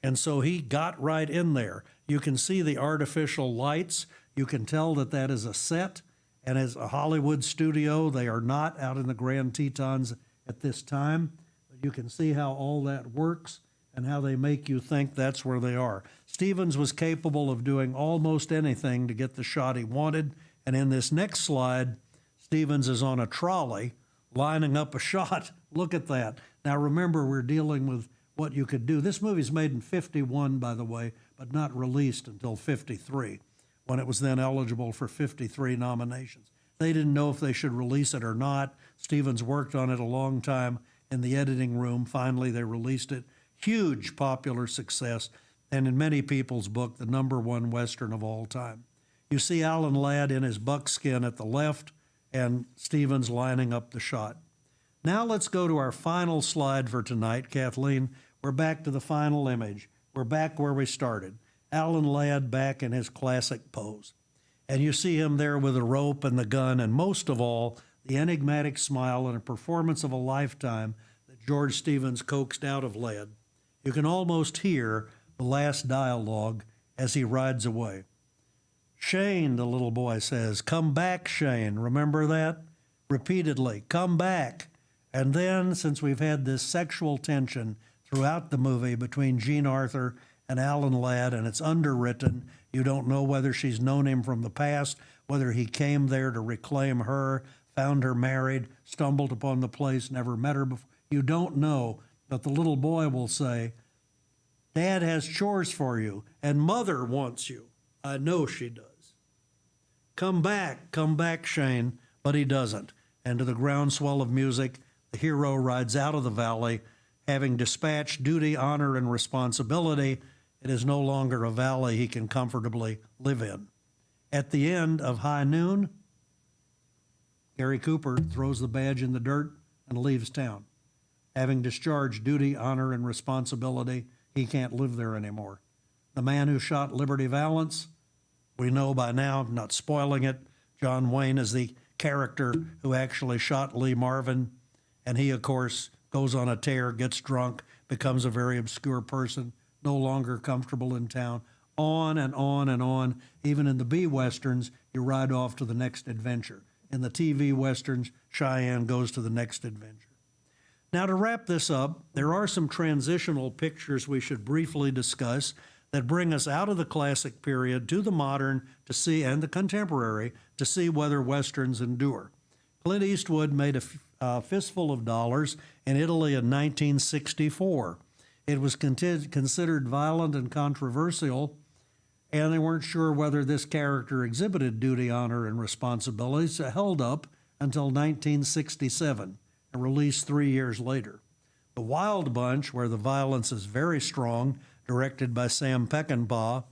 And so he got right in there. You can see the artificial lights. You can tell that that is a set. And as a Hollywood studio, they are not out in the Grand Tetons at this time. But you can see how all that works and how they make you think that's where they are. Stevens was capable of doing almost anything to get the shot he wanted. And in this next slide, Stevens is on a trolley lining up a shot. Look at that. Now remember, we're dealing with what you could do. This movie's made in 51, by the way, but not released until 53, when it was then eligible for 53 nominations. They didn't know if they should release it or not. Stevens worked on it a long time in the editing room. Finally, they released it. Huge popular success, and in many people's book, the #1 Western of all time. You see Alan Ladd in his buckskin at the left, and Stevens lining up the shot. Now let's go to our final slide for tonight, Kathleen. We're back to the final image. We're back where we started. Alan Ladd back in his classic pose. And you see him there with the rope and the gun, and most of all, the enigmatic smile and a performance of a lifetime that George Stevens coaxed out of Ladd. You can almost hear the last dialogue as he rides away. "Shane," the little boy says, "come back, Shane." Remember that? Repeatedly, "come back." And then, since we've had this sexual tension throughout the movie between Jean Arthur and Alan Ladd, and it's underwritten, you don't know whether she's known him from the past, whether he came there to reclaim her, found her married, stumbled upon the place, never met her before. You don't know, but the little boy will say, "Dad has chores for you, and Mother wants you. I know she does. Come back, Shane," but he doesn't. And to the groundswell of music, the hero rides out of the valley, having dispatched duty, honor, and responsibility. It is no longer a valley he can comfortably live in. At the end of High Noon, Gary Cooper throws the badge in the dirt and leaves town. Having discharged duty, honor, and responsibility, he can't live there anymore. The man who shot Liberty Valance, we know by now, not spoiling it, John Wayne is the character who actually shot Lee Marvin, and he, of course, goes on a tear, gets drunk, becomes a very obscure person, no longer comfortable in town, on and on and on. Even in the B-Westerns, you ride off to the next adventure. In the TV Westerns, Cheyenne goes to the next adventure. Now, to wrap this up, there are some transitional pictures we should briefly discuss that bring us out of the classic period to the modern to see, and the contemporary, to see whether Westerns endure. Clint Eastwood made a fistful of dollars in Italy in 1964. It was considered violent and controversial, and they weren't sure whether this character exhibited duty, honor, and responsibility, so it held up until 1967 and released 3 years later. The Wild Bunch, where the violence is very strong, directed by Sam Peckinpah,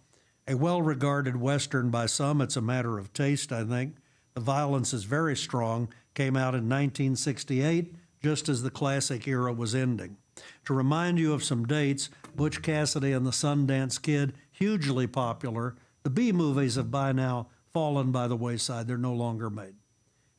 a well-regarded Western by some. It's a matter of taste, I think. The violence is very strong, came out in 1968, just as the classic era was ending. To remind you of some dates, Butch Cassidy and the Sundance Kid, hugely popular. The B-movies have by now fallen by the wayside. They're no longer made.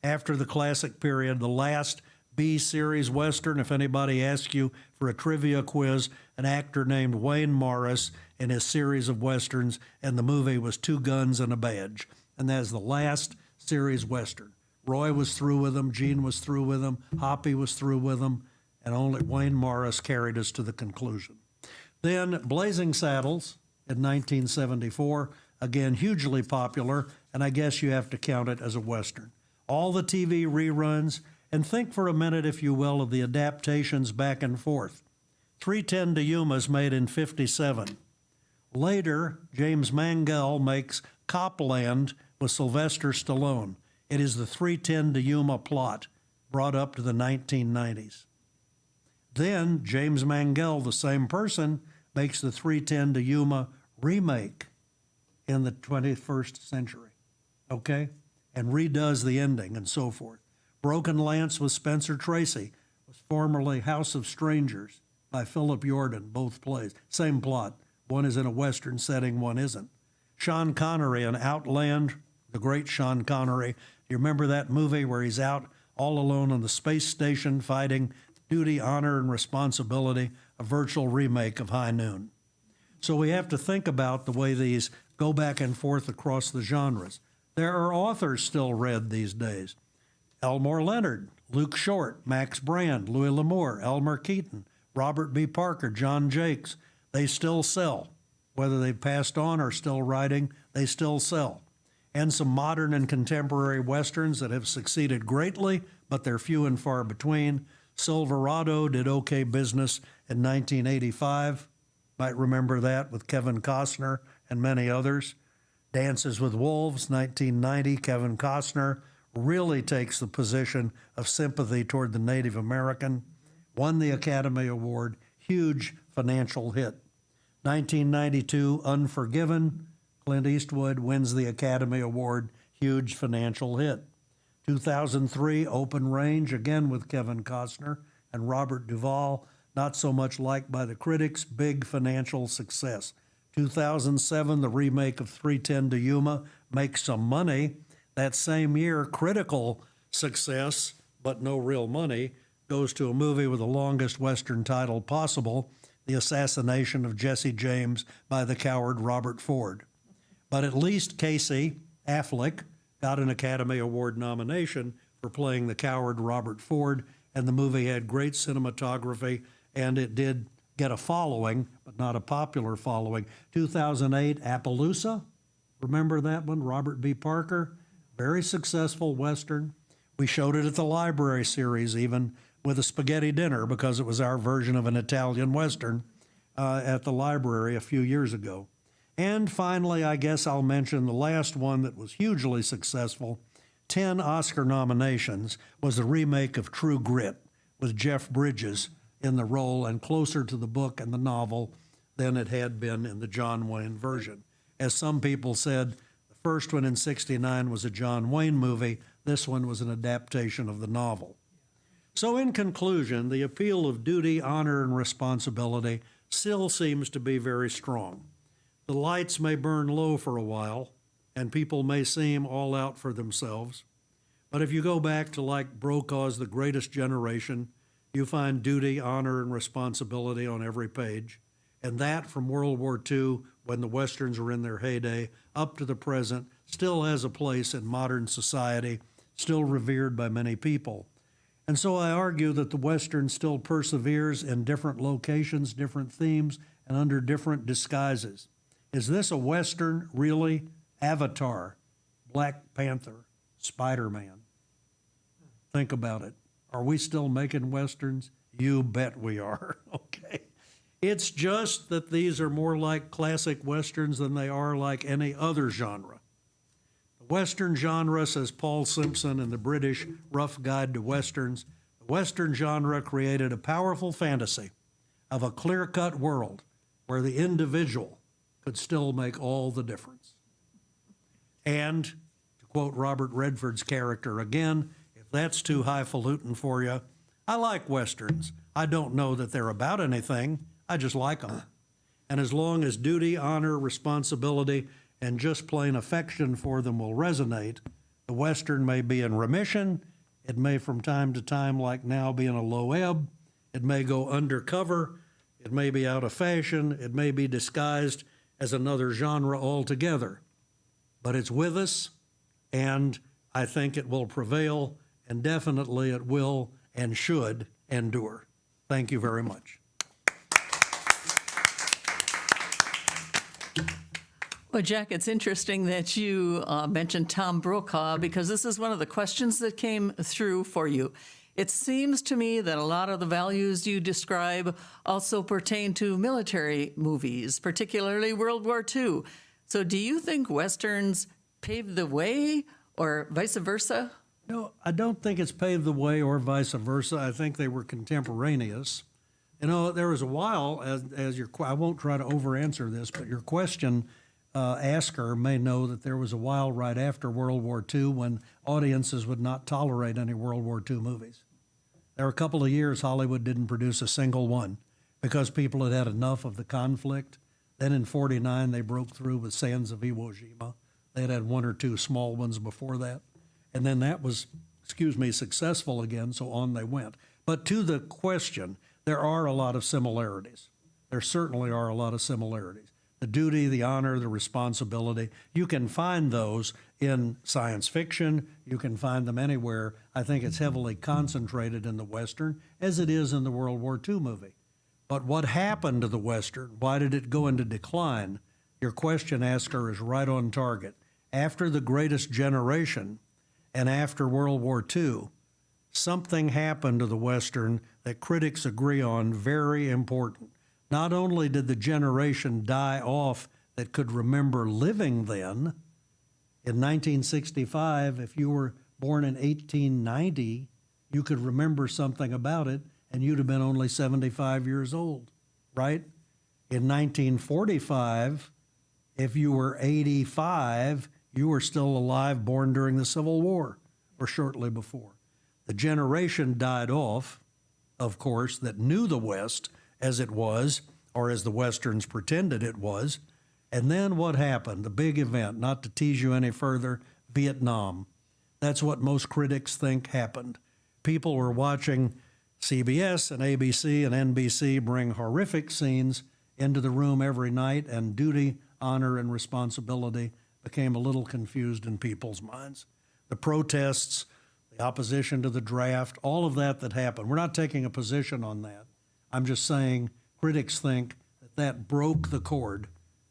After the classic period, the last B-series Western. If anybody asks you for a trivia quiz, an actor named Wayne Morris in his series of Westerns, and the movie was Two Guns and a Badge. And that is the last series Western. Roy was through with them, Gene was through with them, Hoppy was through with them, and only Wayne Morris carried us to the conclusion. Then Blazing Saddles in 1974, again, hugely popular, and I guess you have to count it as a Western. All the TV reruns, and think for a minute, if you will, of the adaptations back and forth. 3:10 to Yuma's made in 57. Later, James Mangal makes Copland with Sylvester Stallone. It is the 3:10 to Yuma plot, brought up to the 1990s. Then, James Mangal, the same person, makes the 3:10 to Yuma remake in the 21st century, okay? And redoes the ending and so forth. Broken Lance with Spencer Tracy was formerly House of Strangers by Philip Yordan, both plays. Same plot. One is in a Western setting, one isn't. Sean Connery in Outland, the great Sean Connery. You remember that movie where he's out all alone on the space station fighting Duty, Honor, and Responsibility, a virtual remake of High Noon. So we have to think about the way these go back and forth across the genres. There are authors still read these days. Elmore Leonard, Luke Short, Max Brand, Louis L'Amour, Elmer Keaton, Robert B. Parker, John Jakes. They still sell. Whether they've passed on or still writing, they still sell. And some modern and contemporary Westerns that have succeeded greatly, but they're few and far between. Silverado did okay business in 1985. Might remember that with Kevin Costner and many others. Dances with Wolves, 1990, Kevin Costner really takes the position of sympathy toward the Native American. Won the Academy Award, huge financial hit. 1992, Unforgiven, Clint Eastwood wins the Academy Award, huge financial hit. 2003, Open Range, again with Kevin Costner and Robert Duvall, not so much liked by the critics, big financial success. 2007, the remake of 3:10 to Yuma makes some money. That same year, critical success, but no real money, goes to a movie with the longest Western title possible, The Assassination of Jesse James by the coward Robert Ford. But at least Casey Affleck got an Academy Award nomination for playing the coward Robert Ford, and the movie had great cinematography, and it did get a following, but not a popular following. 2008, Appaloosa, remember that one? Robert B. Parker, very successful Western. We showed it at the library series, even with a spaghetti dinner, because it was our version of an Italian Western at the library a few years ago. And finally, I guess I'll mention the last one that was hugely successful, 10 Oscar nominations, was the remake of True Grit with Jeff Bridges in the role and closer to the book and the novel than it had been in the John Wayne version. As some people said, the first one in '69 was a John Wayne movie. This one was an adaptation of the novel. So in conclusion, the appeal of duty, honor, and responsibility still seems to be very strong. The lights may burn low for a while, and people may seem all out for themselves. But if you go back to like Brokaw's The Greatest Generation, you find duty, honor, and responsibility on every page. And that from World War II, when the Westerns were in their heyday, up to the present, still has a place in modern society, still revered by many people. And so I argue that the Western still perseveres in different locations, different themes, and under different disguises. Is this a Western, really? Avatar, Black Panther, Spider-Man. Think about it. Are we still making Westerns? You bet we are, okay? It's just that these are more like classic Westerns than they are like any other genre. The Western genre, says Paul Simpson in the British Rough Guide to Westerns, the Western genre created a powerful fantasy of a clear-cut world where the individual could still make all the difference. And, to quote Robert Redford's character again, if that's too highfalutin for you, I like Westerns. I don't know that they're about anything. I just like them. And as long as duty, honor, responsibility, and just plain affection for them will resonate, the Western may be in remission, It may from time to time, like now, be in a low ebb. It may go undercover. It may be out of fashion. It may be disguised as another genre altogether. But it's with us, and I think it will prevail, and definitely it will and should endure. Thank you very much. Well, Jack, it's interesting that you mentioned Tom Brokaw, because this is one of the questions that came through for you. It seems to me that a lot of the values you describe also pertain to military movies, particularly World War II. So do you think Westerns paved the way or vice versa? No, I don't think it's paved the way or vice versa. I think they were contemporaneous. You know, there was a while, I won't try to over-answer this, but your question asker may know that there was a while right after World War II when audiences would not tolerate any World War II movies. There were a couple of years Hollywood didn't produce a single one because people had had enough of the conflict. Then in '49, they broke through with Sands of Iwo Jima. They had one or two small ones before that. And then that was, successful again, so on they went. But to the question, there are a lot of similarities. There certainly are a lot of similarities. The duty, the honor, the responsibility, you can find those in science fiction. You can find them anywhere. I think it's heavily concentrated in the Western, as it is in the World War II movie. But what happened to the Western? Why did it go into decline? Your question asker is right on target. After The Greatest Generation and after World War II, something happened to the Western that critics agree on, very important. Not only did the generation die off that could remember living then, in 1965, if you were born in 1890, you could remember something about it, and you'd have been only 75 years old, right? In 1945, if you were 85, you were still alive, born during the Civil War or shortly before. The generation died off, of course, that knew the West as it was, or as the Westerns pretended it was. And then what happened? The big event, not to tease you any further, Vietnam. That's what most critics think happened. People were watching CBS and ABC and NBC bring horrific scenes into the room every night, and duty, honor, and responsibility became a little confused in people's minds. The protests, the opposition to the draft, all of that happened. We're not taking a position on that. I'm just saying critics think that broke the cord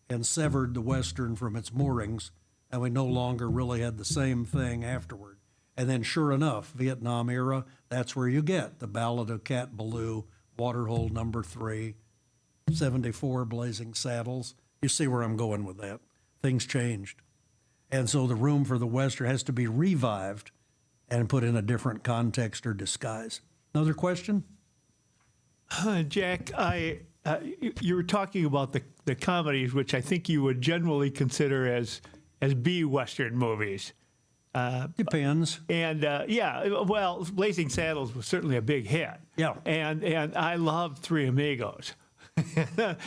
and severed the Western from its moorings, and we no longer really had the same thing afterward. And then sure enough, Vietnam era, that's where you get the Ballad of Cat Ballou, Waterhole Number 3, 74 Blazing Saddles. You see where I'm going with that. Things changed. And so the room for the Western has to be revived and put in a different context or disguise. Another question? Jack, you were talking about the comedies, which I think you would generally consider as B Western movies. Depends. And well, Blazing Saddles was certainly a big hit. Yeah. And I loved Three Amigos. that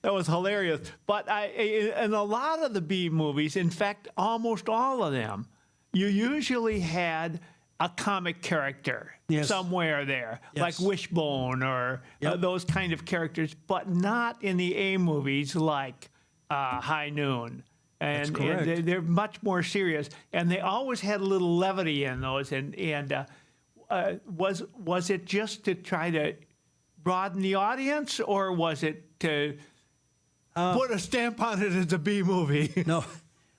was hilarious. But in a lot of the B movies, in fact, almost all of them, you usually had a comic character somewhere there, like Wishbone or those kind of characters, but not in the A movies like High Noon. And they're much more serious, and they always had a little levity in those. And was it just to try to broaden the audience, or was it to put a stamp on it as a B movie? No,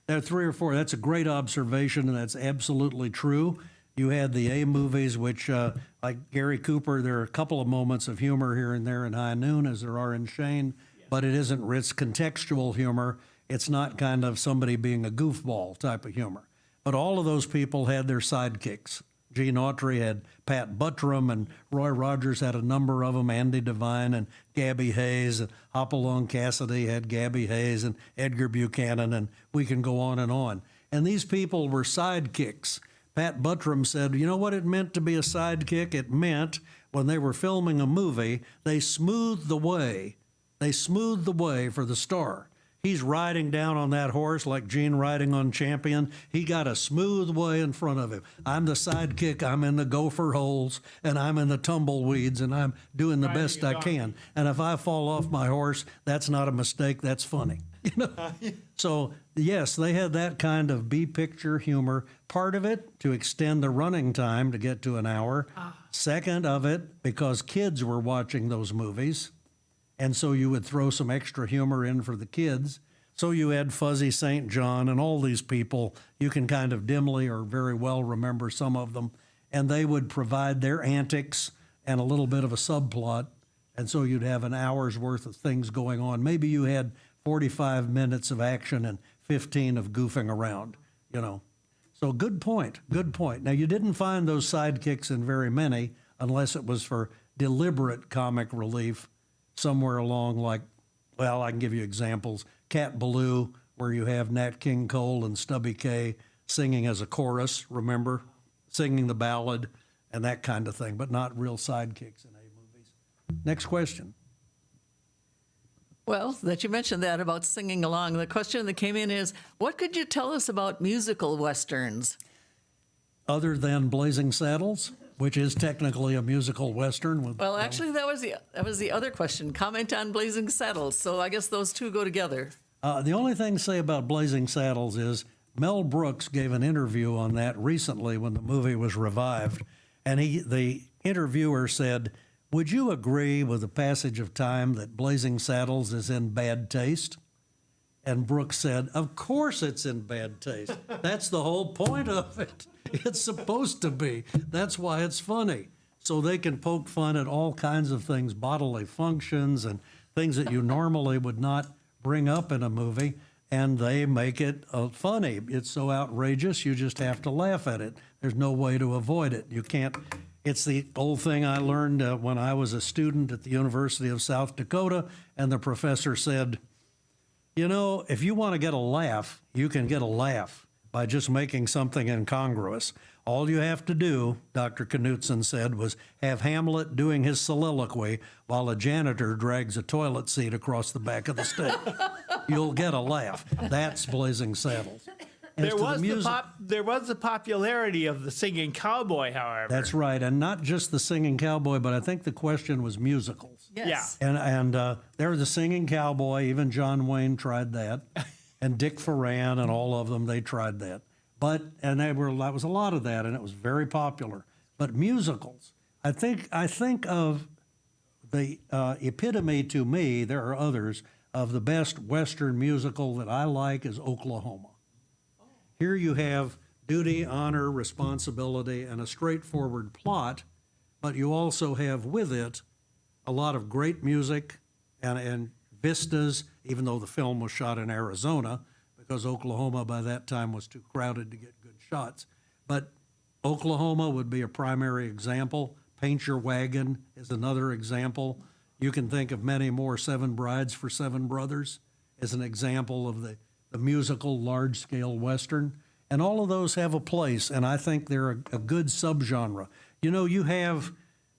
there are three or four. That's a great observation, and that's absolutely true. You had the A movies, which, like Gary Cooper, there are a couple of moments of humor here and there in High Noon, as there are in Shane, but it isn't, it's contextual humor. It's not kind of somebody being a goofball type of humor. But all of those people had their sidekicks. Gene Autry had Pat Buttram, and Roy Rogers had a number of them, Andy Devine and Gabby Hayes, and Hopalong Cassidy had Gabby Hayes and Edgar Buchanan, and we can go on. And these people were sidekicks. Pat Buttram said, you know what it meant to be a sidekick? It meant when they were filming a movie, they smoothed the way for the star. He's riding down on that horse like Gene riding on Champion. He got a smooth way in front of him. I'm the sidekick. I'm in the gopher holes, and I'm in the tumbleweeds, and I'm doing the best I can. And if I fall off my horse, that's not a mistake. That's funny. You know? So, yes, they had that kind of B-picture humor. Part of it, to extend the running time to get to an hour. Second of it, because kids were watching those movies. And so you would throw some extra humor in for the kids. So you had Fuzzy St. John and all these people. You can kind of dimly or very well remember some of them. And they would provide their antics and a little bit of a subplot. And so you'd have an hour's worth of things going on. Maybe you had 45 minutes of action and 15 of goofing around, you know. So good point, good point. Now, you didn't find those sidekicks in very many unless it was for deliberate comic relief somewhere along, like, well, I can give you examples. Cat Ballou, where you have Nat King Cole and Stubby Kaye singing as a chorus, remember? Singing the ballad and that kind of thing, but not real sidekicks in A movies. Next question. Well, that you mentioned that about singing along. The question that came in is, what could you tell us about musical Westerns? Other than Blazing Saddles, which is technically a musical Western. With, Well, actually, that was the other question. Comment on Blazing Saddles. So I guess those two go together. The only thing to say about Blazing Saddles is Mel Brooks gave an interview on that recently when the movie was revived. And the interviewer said, would you agree with the passage of time that Blazing Saddles is in bad taste? And Brooks said, of course it's in bad taste. That's the whole point of it. It's supposed to be. That's why it's funny. So they can poke fun at all kinds of things, bodily functions and things that you normally would not bring up in a movie, and they make it funny. It's so outrageous, you just have to laugh at it. There's no way to avoid it. You can't. It's the old thing I learned when I was a student at the University of South Dakota, and the professor said, you know, if you want to get a laugh, you can get a laugh by just making something incongruous. All you have to do, Dr. Knutson said, was have Hamlet doing his soliloquy while a janitor drags a toilet seat across the back of the stage. You'll get a laugh. That's Blazing Saddles. There was the popularity of the singing cowboy, however. That's right, and not just the singing cowboy, but I think the question was musicals. Yes. Yeah. And there was the singing cowboy. Even John Wayne tried that, and Dick Foran and all of them, they tried that. That was a lot of that, and it was very popular. But musicals, I think of the epitome to me. There are others of the best Western musical that I like is Oklahoma. Here you have duty, honor, responsibility, and a straightforward plot, but you also have with it a lot of great music and vistas, even though the film was shot in Arizona, because Oklahoma by that time was too crowded to get good shots. But Oklahoma would be a primary example. Paint Your Wagon is another example. You can think of many more. Seven Brides for Seven Brothers is an example of the musical large-scale Western. And all of those have a place, and I think they're a good subgenre. You know, you have,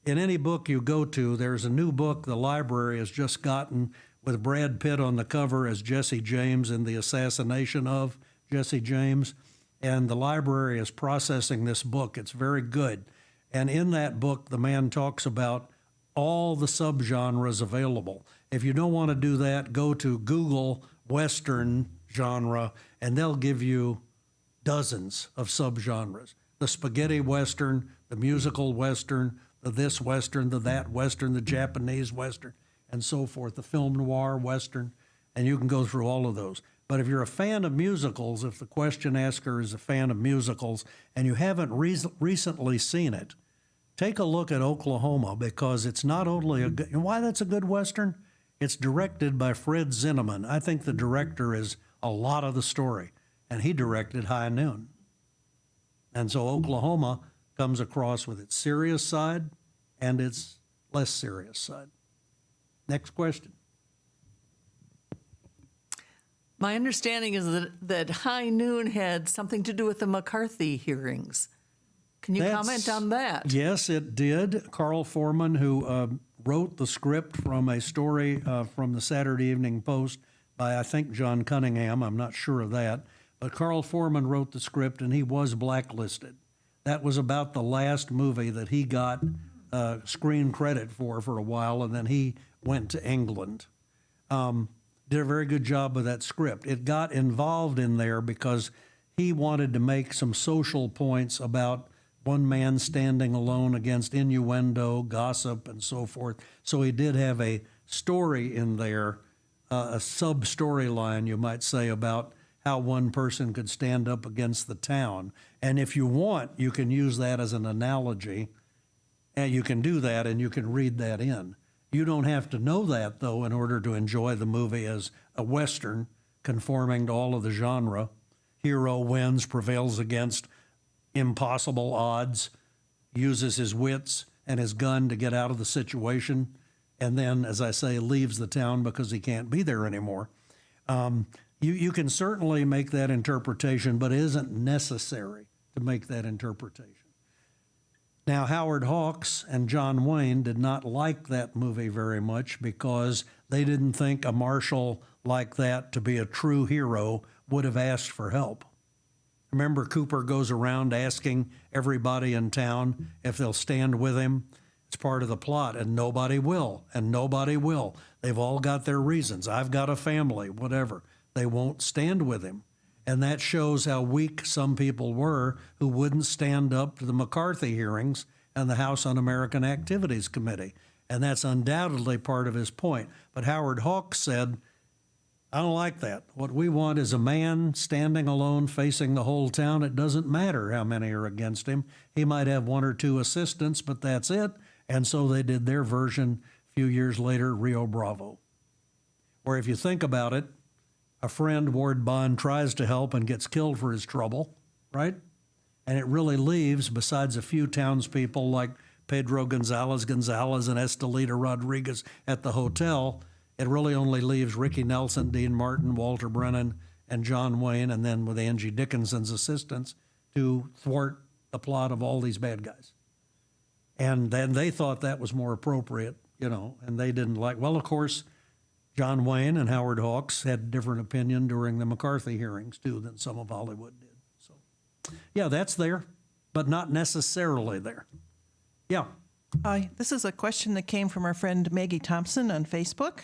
in any book you go to, there's a new book the library has just gotten with Brad Pitt on the cover as Jesse James in The Assassination of Jesse James. And the library is processing this book. It's very good. And in that book, the man talks about all the subgenres available. If you don't want to do that, go to Google Western genre, and they'll give you dozens of subgenres. The spaghetti Western, the musical Western, the this Western, the that Western, the Japanese Western, and so forth, the film noir Western, and you can go through all of those. But if you're a fan of musicals, if the question asker is a fan of musicals, and you haven't recently seen it, take a look at Oklahoma, because it's not only a good, and why that's a good Western? It's directed by Fred Zinnemann. I think the director is a lot of the story, and he directed High Noon. And so Oklahoma comes across with its serious side and its less serious side. Next question. My understanding is that High Noon had something to do with the McCarthy hearings. Can you comment on that? Yes, it did. Carl Foreman, who wrote the script from a story from the Saturday Evening Post by, I think, John Cunningham. I'm not sure of that. But Carl Foreman wrote the script, and he was blacklisted. That was about the last movie that he got screen credit for a while, and then he went to England. Did a very good job with that script. It got involved in there because he wanted to make some social points about one man standing alone against innuendo, gossip, and so forth. So he did have a story in there, a sub-storyline, you might say, about how one person could stand up against the town. And if you want, you can use that as an analogy, and you can do that, and you can read that in. You don't have to know that, though, in order to enjoy the movie as a Western, conforming to all of the genre. Hero wins, prevails against impossible odds, uses his wits and his gun to get out of the situation, and then, as I say, leaves the town because he can't be there anymore. You can certainly make that interpretation, but it isn't necessary to make that interpretation. Now, Howard Hawks and John Wayne did not like that movie very much because they didn't think a marshal like that, to be a true hero, would have asked for help. Remember, Cooper goes around asking everybody in town if they'll stand with him. It's part of the plot, and nobody will, and nobody will. They've all got their reasons. I've got a family, whatever. They won't stand with him. And that shows how weak some people were who wouldn't stand up to the McCarthy hearings and the House Un-American Activities Committee. And that's undoubtedly part of his point. But Howard Hawks said, I don't like that. What we want is a man standing alone facing the whole town. It doesn't matter how many are against him. He might have one or two assistants, but that's it. And so they did their version a few years later, Rio Bravo. Where if you think about it, a friend, Ward Bond, tries to help and gets killed for his trouble, right? And it really leaves, besides a few townspeople like Pedro Gonzalez and Estelita Rodriguez at the hotel, it really only leaves Ricky Nelson, Dean Martin, Walter Brennan, and John Wayne, and then with Angie Dickinson's assistance to thwart the plot of all these bad guys. And then they thought that was more appropriate, and they didn't like, well, of course, John Wayne and Howard Hawks had a different opinion during the McCarthy hearings, too, than some of Hollywood did. So, yeah, that's there, but not necessarily there. Yeah. Hi, this is a question that came from our friend Maggie Thompson on Facebook.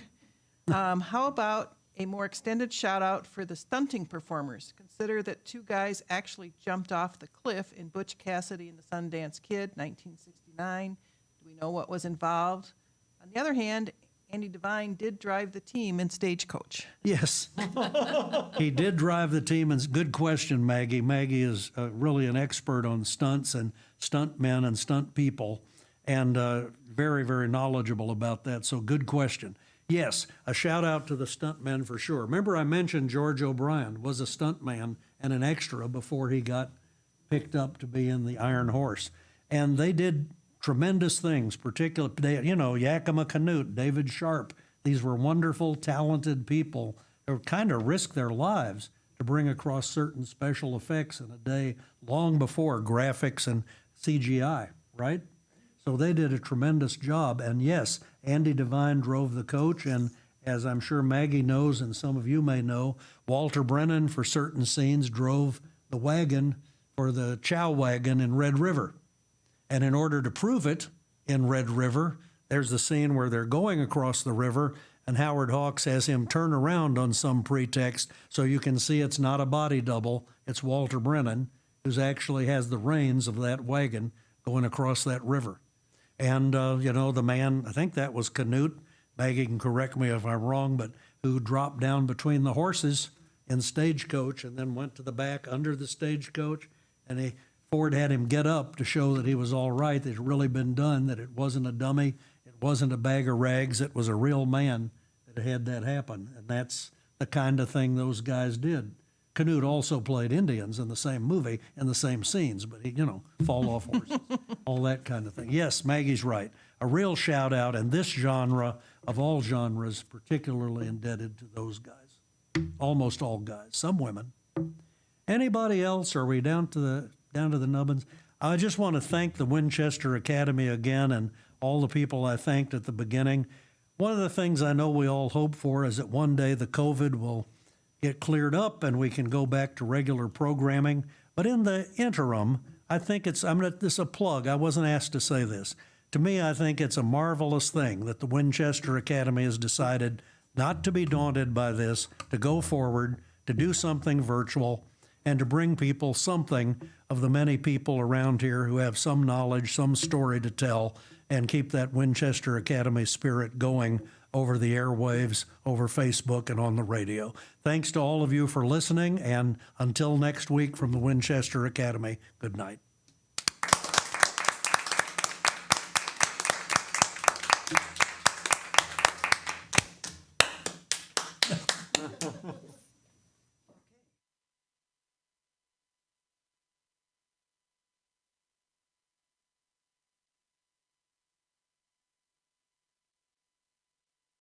How about a more extended shout out for the stunting performers? Consider that two guys actually jumped off the cliff in Butch Cassidy and the Sundance Kid, 1969. Do we know what was involved? On the other hand, Andy Devine did drive the team in Stagecoach. Yes, he did drive the team. And good question, Maggie. Maggie is really an expert on stunts and stuntmen and stunt people, and very, very knowledgeable about that. So good question. Yes, a shout out to the stuntmen for sure. Remember I mentioned George O'Brien was a stuntman and an extra before he got picked up to be in the Iron Horse. And they did tremendous things, particularly, Yakima Canute, David Sharp. These were wonderful, talented people who kind of risked their lives to bring across certain special effects in a day long before graphics and CGI, right? So they did a tremendous job. And yes, Andy Devine drove the coach, and as I'm sure Maggie knows and some of you may know, Walter Brennan, for certain scenes, drove the wagon for the chow wagon in Red River. And in order to prove it in Red River, there's the scene where they're going across the river, and Howard Hawks has him turn around on some pretext so you can see it's not a body double, it's Walter Brennan, who actually has the reins of that wagon going across that river. And, the man, I think that was Canute, Maggie can correct me if I'm wrong, but who dropped down between the horses in Stagecoach and then went to the back under the Stagecoach, and Ford had him get up to show that he was all right, that it had really been done, that it wasn't a dummy, it wasn't a bag of rags, it was a real man that had that happen. And that's the kind of thing those guys did. Canute also played Indians in the same movie, in the same scenes, but he, fall off horses, all that kind of thing. Yes, Maggie's right. A real shout out, and this genre of all genres, particularly indebted to those guys. Almost all guys, some women. Anybody else? Are we down to the nubbins? I just want to thank the Winchester Academy again and all the people I thanked at the beginning. One of the things I know we all hope for is that one day the COVID will get cleared up and we can go back to regular programming. But in the interim, I think this is a plug. I wasn't asked to say this. To me, I think it's a marvelous thing that the Winchester Academy has decided not to be daunted by this, to go forward, to do something virtual, and to bring people something of the many people around here who have some knowledge, some story to tell, and keep that Winchester Academy spirit going over the airwaves, over Facebook, and on the radio. Thanks to all of you for listening, and until next week from the Winchester Academy, good night.